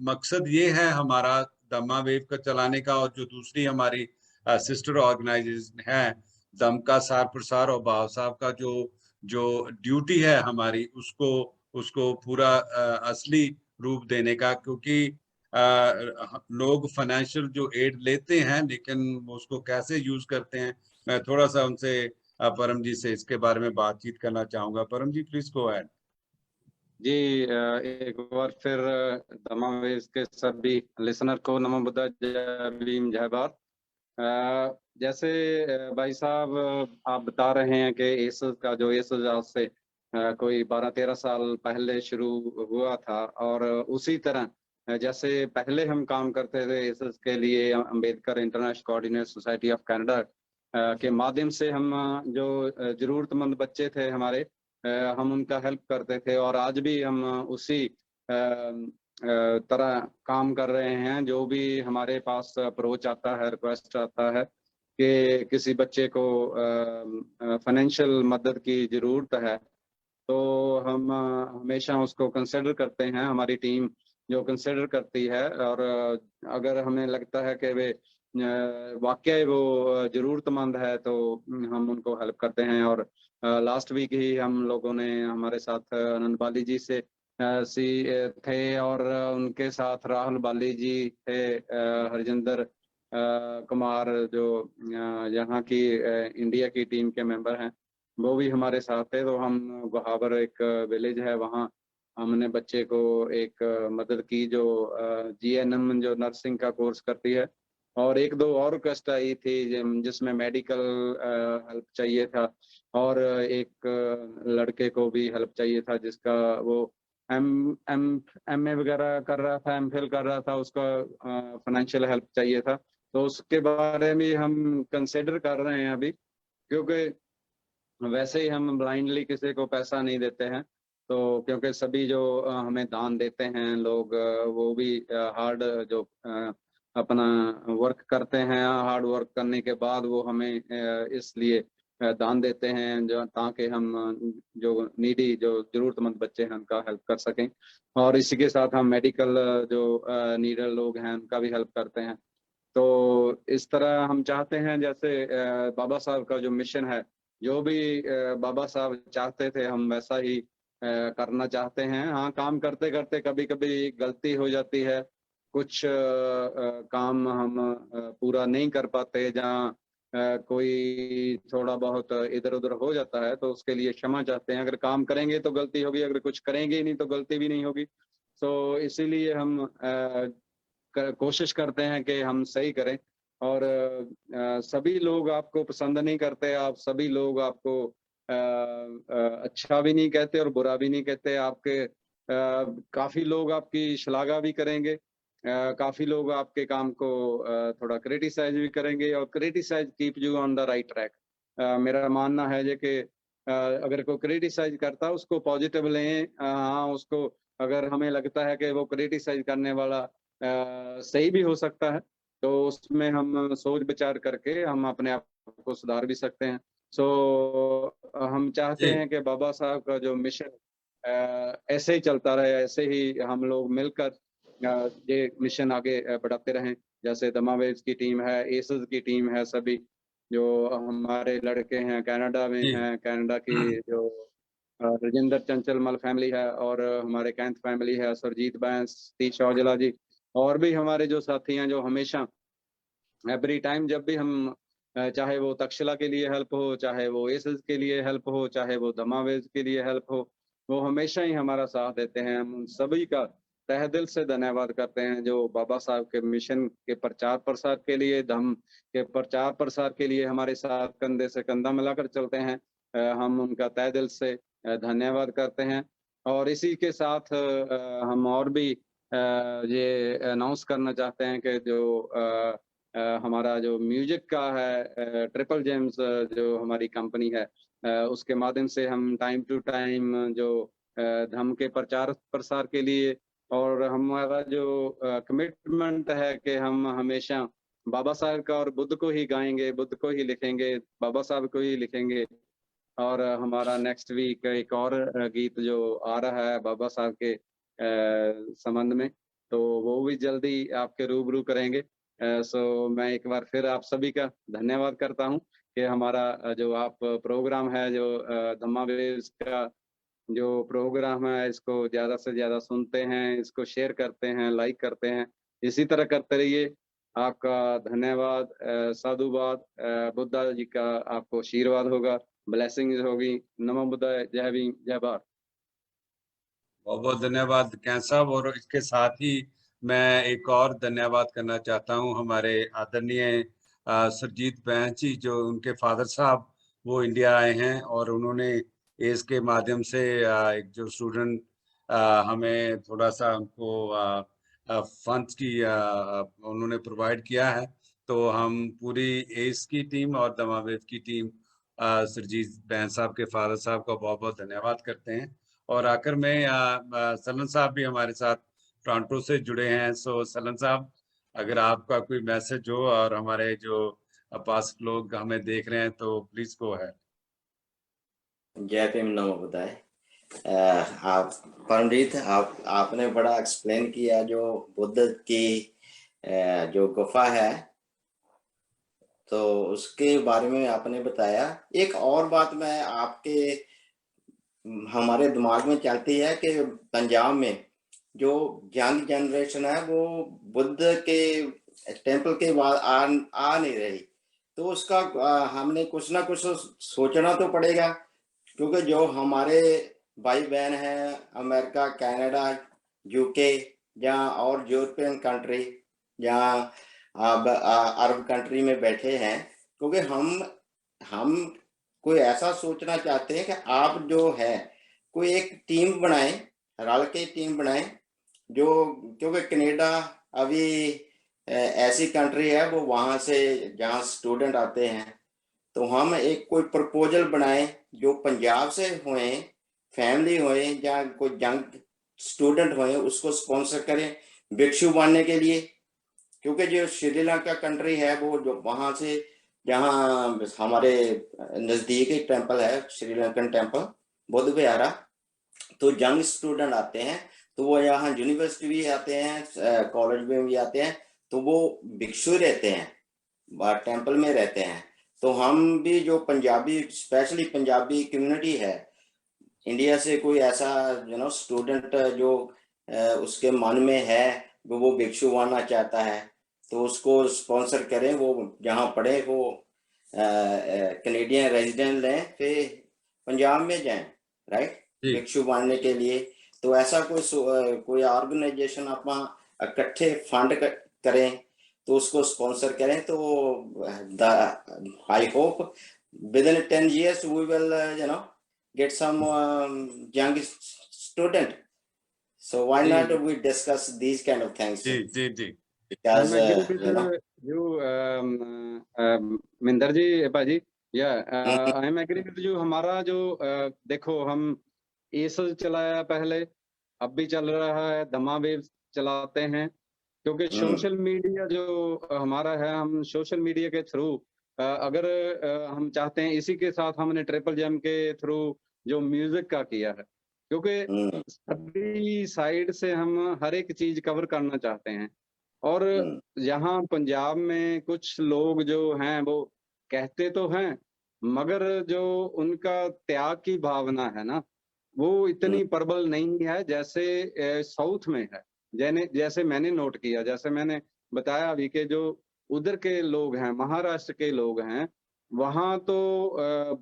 मकसद ये है हमारा दम्मा वेव का चलाने का, और जो दूसरी हमारी सिस्टर ऑर्गेनाइजेशन है दम का सार प्रसार, और बाबा साहब का जो जो ड्यूटी है हमारी, उसको उसको पूरा असली रूप देने का। क्योंकि लोग फाइनेंशियल जो एड लेते हैं, लेकिन उसको कैसे यूज करते हैं, मैं थोड़ा सा उनसे परम जी से इसके बारे में बातचीत करना चाहूंगा। परम जी प्लीज गो अहेड। जी, एक बार फिर दमा वेव्स के सभी लिसनर को नमो बुद्धा, जय भीम, जय भारत। जैसे भाई साहब आप बता रहे हैं कि एसस का जो एसस आज से कोई 12-13 साल पहले शुरू हुआ था, और उसी तरह जैसे पहले हम काम करते थे एसस के लिए, Ambedkar international coordinator society of Canada के माध्यम से हम जो जरूरतमंद बच्चे थे हमारे, हम उनका हेल्प करते थे, और आज भी हम उसी तरह काम कर रहे हैं। जो भी हमारे पास अप्रोच आता है, रिक्वेस्ट आता है कि किसी बच्चे को फाइनेंशियल मदद की जरूरत है, तो हम हमेशा उसको कंसिडर करते हैं, हमारी टीम जो कंसिडर करती है। और अगर हमें लगता है कि वे वाकई वो जरूरतमंद है तो हम उनको हेल्प करते हैं। और लास्ट वीक ही हम लोगों ने, हमारे साथ आनंद बाली जी से थे, और उनके साथ राहुल बाली जी थे, हरजिंदर कुमार जो यहाँ की इंडिया की टीम के मेंबर हैं, वो भी हमारे साथ थे। तो हम गुहावर एक विलेज है, वहाँ हमने बच्चे को एक मदद की जो जीएनएम जो नर्सिंग का कोर्स करती है, और एक दो और रिक्वेस्ट आई थी जिसमें मेडिकल हेल्प चाहिए था, और एक लड़के को भी हेल्प चाहिए था जिसका वो एम एम एमए वगैरह कर रहा था, एमफिल कर रहा था, उसका फाइनेंशियल हेल्प चाहिए था। तो उसके बारे में हम कंसिडर कर रहे हैं अभी, क्योंकि वैसे ही हम ब्लाइंडली किसी को पैसा नहीं देते हैं। तो क्योंकि सभी जो हमें दान देते हैं लोग, वो भी हार्ड जो अपना वर्क करते हैं, हार्ड वर्क करने के बाद वो हमें इसलिए दान देते हैं जो ताकि हम जो नीडी जो जरूरतमंद बच्चे हैं उनका हेल्प कर सकें। और इसी के साथ हम मेडिकल जो नीडर लोग हैं उनका भी हेल्प करते हैं। तो इस तरह हम चाहते हैं, जैसे बाबा साहब का जो मिशन है, जो भी बाबा साहब चाहते थे हम वैसा ही करना चाहते हैं। हाँ, काम करते करते कभी कभी गलती हो जाती है, कुछ काम हम पूरा नहीं कर पाते, जहाँ कोई थोड़ा बहुत इधर उधर हो जाता है, तो उसके लिए क्षमा चाहते हैं। अगर काम करेंगे तो गलती होगी, अगर कुछ करेंगे ही नहीं तो गलती भी नहीं होगी। तो इसीलिए हम कोशिश करते हैं कि हम सही करें। और सभी लोग आपको पसंद नहीं करते, आप सभी लोग आपको अच्छा भी नहीं कहते और बुरा भी नहीं कहते। आपके काफी लोग आपकी श्लाघा भी करेंगे, काफी लोग आपके काम को थोड़ा क्रिटिसाइज भी करेंगे, और criticise keep you on the right track. मेरा मानना है जे कि अगर कोई क्रिटिसाइज करता है उसको पॉजिटिव लें। हाँ, उसको अगर हमें लगता है कि वो क्रिटिसाइज करने वाला सही भी हो सकता है, तो उसमें हम सोच विचार करके हम अपने आप को सुधार भी सकते हैं। सो हम चाहते जी हैं कि बाबा साहब का जो मिशन ऐसे ही चलता रहे, ऐसे ही हम लोग मिलकर ये मिशन आगे बढ़ाते रहें। जैसे दमा वेव्स की टीम है, एसस की टीम है, सभी जो हमारे लड़के हैं कनाडा में जी हैं, कनाडा की जो राजेंद्र चंचलमल फैमिली है, और हमारे कैंथ फैमिली है, सुरजीत बैंस, सतीश औजला जी, और भी हमारे जो साथी हैं जो हमेशा एवरी टाइम जब भी हम चाहे वो तक्षशिला के लिए हेल्प हो, चाहे वो एसएस के लिए हेल्प हो, चाहे वो दमावेज के लिए हेल्प हो, वो हमेशा ही हमारा साथ देते हैं। हम उन सभी का तहे दिल से धन्यवाद करते हैं जो बाबा साहब के मिशन के प्रचार प्रसार के लिए, धम्म के प्रचार प्रसार के लिए हमारे साथ कंधे से कंधा मिलाकर चलते हैं। हम उनका तहे दिल से धन्यवाद करते हैं। और इसी के साथ हम और भी ये अनाउंस करना चाहते हैं कि जो हमारा जो म्यूजिक का है ट्रिपल जेम्स जो हमारी कंपनी है, उसके माध्यम से हम टाइम टू टाइम जो धम्म के प्रचार प्रसार के लिए, और हमारा जो कमिटमेंट है कि हम हमेशा बाबा साहब का और बुद्ध को ही गाएंगे, बुद्ध को ही लिखेंगे, बाबा साहब को ही लिखेंगे। और हमारा नेक्स्ट वीक एक और गीत जो आ रहा है बाबा साहब के संबंध में, तो वो भी जल्दी आपके रूबरू करेंगे। सो मैं एक बार फिर आप सभी का धन्यवाद करता हूँ कि हमारा जो आप प्रोग्राम है, जो धम्मा वेव्स का जो प्रोग्राम है, इसको ज़्यादा से ज़्यादा सुनते हैं, इसको शेयर करते हैं, लाइक करते हैं। इसी तरह करते रहिए। आपका धन्यवाद, साधुवाद, बुद्धा जी का आपको आशीर्वाद होगा, ब्लेसिंग्स होगी। नमो बुद्धाय, जय भीम, जय भारत। बहुत बहुत धन्यवाद कैं साहब। और इसके साथ ही मैं एक और धन्यवाद करना चाहता हूं हमारे आदरणीय सरजीत बैंस जी, जो उनके फादर साहब वो इंडिया आए हैं और उन्होंने एस के माध्यम से एक जो स्टूडेंट हमें थोड़ा सा उनको फंड्स की उन्होंने प्रोवाइड किया है। तो हम पूरी एस की टीम और दमावेव की टीम सरजीत बैंस साहब के फादर साहब का बहुत बहुत धन्यवाद करते हैं। और आखिर में सलन साहब भी हमारे साथ टोरंटो से जुड़े हैं। सो सलन साहब, अगर आपका कोई मैसेज हो और हमारे जो पास लोग हमें देख रहे हैं तो प्लीज गो है। जय भीम, नमो बुद्धाय। आप पंडित, आपने बड़ा एक्सप्लेन किया जो बुद्ध की जो गुफा है तो उसके बारे में आपने बताया। एक और बात मैं आपके हमारे दिमाग में चलती है कि पंजाब में जो यंग जनरेशन है वो बुद्ध के टेंपल के बाद आ नहीं रही, तो उसका हमने कुछ ना कुछ सोचना तो पड़ेगा, क्योंकि जो हमारे भाई बहन हैं अमेरिका, कनाडा, यूके या और यूरोपियन कंट्री या अरब कंट्री में बैठे हैं, क्योंकि हम कोई ऐसा सोचना चाहते हैं कि आप जो है कोई एक टीम बनाएं, रल के टीम बनाएं, जो क्योंकि कनाडा अभी ऐसी कंट्री है वो वहां से जहाँ स्टूडेंट आते हैं, तो हम एक कोई प्रपोजल बनाएं जो पंजाब से हुए, फैमिली हुए या कोई यंग स्टूडेंट हुए, उसको स्पॉन्सर करें भिक्षु बनने के लिए। क्योंकि जो श्रीलंका कंट्री है वो जो वहां से जहाँ हमारे नजदीक एक टेंपल है श्रीलंकन टेंपल बुद्ध विहारा, तो यंग स्टूडेंट आते हैं, तो वो यहाँ यूनिवर्सिटी भी आते हैं, कॉलेज में भी आते हैं, तो वो भिक्षु रहते हैं, टेंपल में रहते हैं। तो हम भी जो पंजाबी, स्पेशली पंजाबी कम्युनिटी है इंडिया से, कोई ऐसा स्टूडेंट जो उसके मन में है वो भिक्षु बनना चाहता है, तो उसको स्पॉन्सर करें, वो जहाँ पढ़े वो कनेडियन रेजिडेंट लें, फिर पंजाब में जाएं, राइट, भिक्षु बनने के लिए। तो ऐसा कोई ऑर्गेनाइजेशन आप इकट्ठे फंड करें तो उसको स्पॉन्सर करें, तो I hope with in 10 years we will get some young student, so why not we discuss these kind of things? जी Because मिंदर जी, भाजी, I am agree with you. हमारा जो देखो, हम एसस चलाया पहले, अब भी चल रहा है, दमावेव चलाते हैं, क्योंकि सोशल मीडिया जो हमारा है, हम सोशल मीडिया के थ्रू अगर हम चाहते हैं, इसी के साथ हमने ट्रिपल जैम के थ्रू जो म्यूजिक का किया है, क्योंकि सभी साइड से हम हर एक चीज कवर करना चाहते हैं। और यहाँ पंजाब में कुछ लोग जो हैं वो कहते तो हैं, मगर जो उनका त्याग की भावना है ना, वो इतनी प्रबल नहीं है जैसे साउथ में है। जैसे मैंने नोट किया, जैसे मैंने बताया अभी के जो उधर के लोग हैं, महाराष्ट्र के लोग हैं, वहाँ तो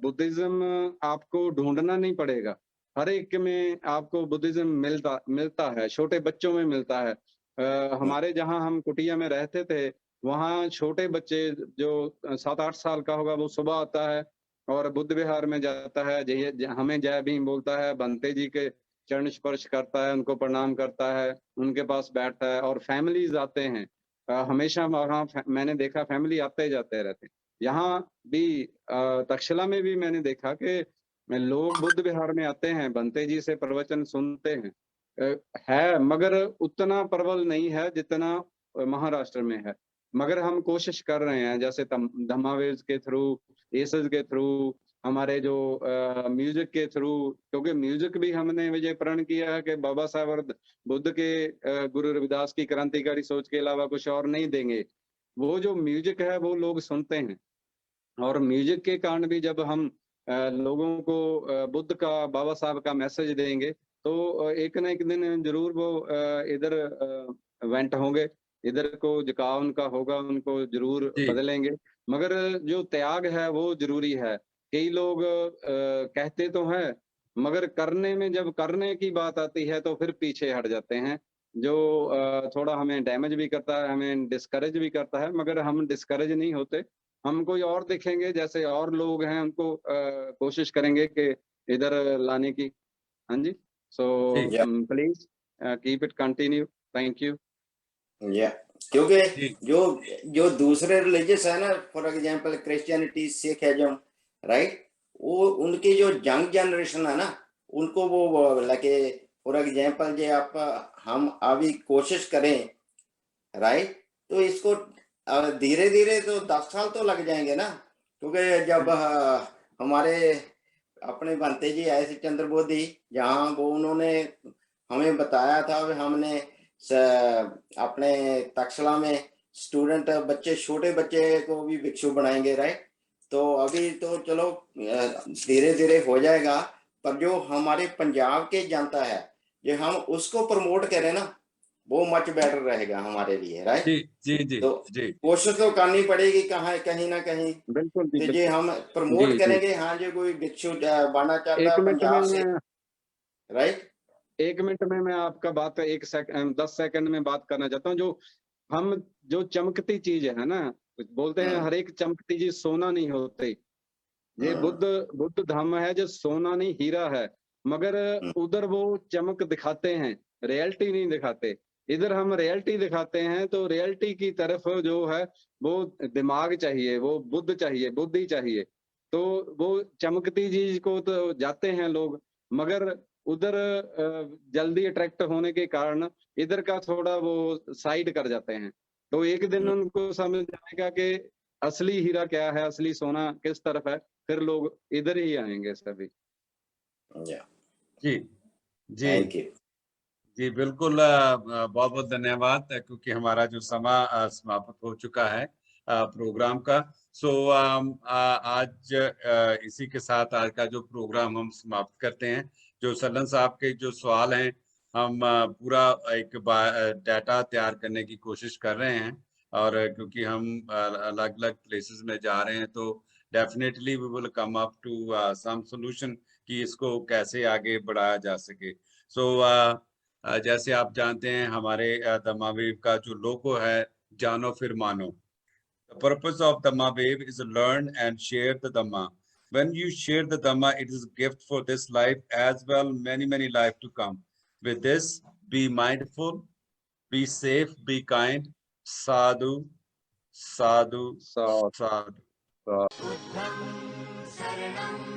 बुद्धिज्म आपको ढूंढना नहीं पड़ेगा, हर एक में आपको बुद्धिज्म मिलता है, छोटे बच्चों में मिलता है। हमारे जहाँ हम कुटिया में रहते थे, वहाँ छोटे बच्चे जो 7-8 साल का होगा, वो सुबह आता है और बुद्ध विहार में जाता है, हमें जय भीम बोलता है, बंते जी के चरण स्पर्श करता है, उनको प्रणाम करता है, उनके पास बैठता है। और फैमिलीज आते हैं, हमेशा वहाँ मैंने देखा फैमिली आते जाते रहते हैं। यहाँ भी तक्षशिला में भी मैंने देखा कि लोग बुद्ध विहार में आते हैं, बंते जी से प्रवचन सुनते हैं, है, मगर उतना प्रबल नहीं है जितना महाराष्ट्र में है। मगर हम कोशिश कर रहे हैं, जैसे धम्मावेव के थ्रू, एसएस के थ्रू, हमारे जो म्यूजिक के थ्रू, क्योंकि म्यूजिक भी हमने विजय प्रण किया है कि बाबा साहब और बुद्ध के गुरु रविदास की क्रांतिकारी सोच के अलावा कुछ और नहीं देंगे। वो जो म्यूजिक है वो लोग सुनते हैं, और म्यूजिक के कारण भी जब हम लोगों को बुद्ध का, बाबा साहब का मैसेज देंगे, तो एक ना एक दिन जरूर वो इधर वेंट होंगे। इधर को झुकाव उनका होगा, उनको जरूर जी। बदलेंगे, मगर जो त्याग है वो जरूरी है। कई लोग कहते तो हैं, मगर करने में जब करने की बात आती है तो फिर पीछे हट जाते हैं, जो थोड़ा हमें डैमेज भी करता है, हमें डिस्करेज भी करता है, मगर हम डिस्करेज नहीं होते। हम कोई और देखेंगे, जैसे और लोग हैं उनको कोशिश करेंगे कि इधर लाने की। हाँ जी, सो जी। Please keep it continue. Thank you. या क्योंकि जी। जो दूसरे रिलीजियस है ना, for example Christianity, Sikhism, right, वो उनकी जो यंग जनरेशन है ना, उनको वो लगे, फॉर एग्जांपल जे आप हम अभी कोशिश करें, राइट, तो इसको धीरे धीरे तो 10 साल तो लग जाएंगे ना, क्योंकि जब हमारे अपने बनते जी आए थे चंद्रबोधी, जहाँ वो उन्होंने हमें बताया था, हमने अपने तक्षशिला में स्टूडेंट बच्चे, छोटे बच्चे को भी भिक्षु बनाएंगे, राइट। तो अभी तो चलो धीरे धीरे हो जाएगा, पर जो हमारे पंजाब के जनता है, जो हम उसको प्रमोट करें ना, वो मच बेटर रहेगा हमारे लिए, राइट। जी जी जी तो जी कोशिश तो करनी पड़ेगी कहीं ना कहीं, बिल्कुल जी, तो जे हम जी प्रमोट जी। करेंगे, हाँ जो कोई भिक्षु बनना चाहता एक है मिनट में पंजाब से, राइट। 1 मिनट में मैं आपका बात 10 सेकंड में बात करना चाहता हूँ। जो चमकती चीज है ना, बोलते हैं हर एक चमकती चीज सोना नहीं होती। ये बुद्ध धर्म है जो सोना नहीं हीरा है, मगर उधर वो चमक दिखाते हैं, रियलिटी नहीं दिखाते। इधर हम रियलिटी दिखाते हैं, तो रियलिटी की तरफ जो है वो दिमाग चाहिए, वो बुद्ध चाहिए, बुद्धि चाहिए। तो वो चमकती चीज को तो जाते हैं लोग, मगर उधर जल्दी अट्रैक्ट होने के कारण इधर का थोड़ा वो साइड कर जाते हैं। तो एक दिन उनको समझ आएगा कि असली हीरा क्या है, असली सोना किस तरफ है, फिर लोग इधर ही आएंगे सभी। जी जी थैंक यू। जी बिल्कुल, बहुत बहुत धन्यवाद, क्योंकि हमारा जो समय समाप्त हो चुका है प्रोग्राम का। सो आज इसी के साथ आज का जो प्रोग्राम हम समाप्त करते हैं। जो सलन साहब के जो सवाल हैं, हम पूरा एक डाटा तैयार करने की कोशिश कर रहे हैं, और क्योंकि हम अलग अलग प्लेसेस में जा रहे हैं, तो definitely we will come up to some solution कि इसको कैसे आगे बढ़ाया जा सके। सो जैसे आप जानते हैं, हमारे दम्मा वेव का जो लोगो है, जानो फिर मानो। The purpose of Dhamma Wave is to learn and share the Dhamma. When you share the Dhamma, it is a gift for this life as well, many life to come. With this, be mindful, be safe, be kind. Sadhu, sadhu, So sadhu. बुद्धं शरणं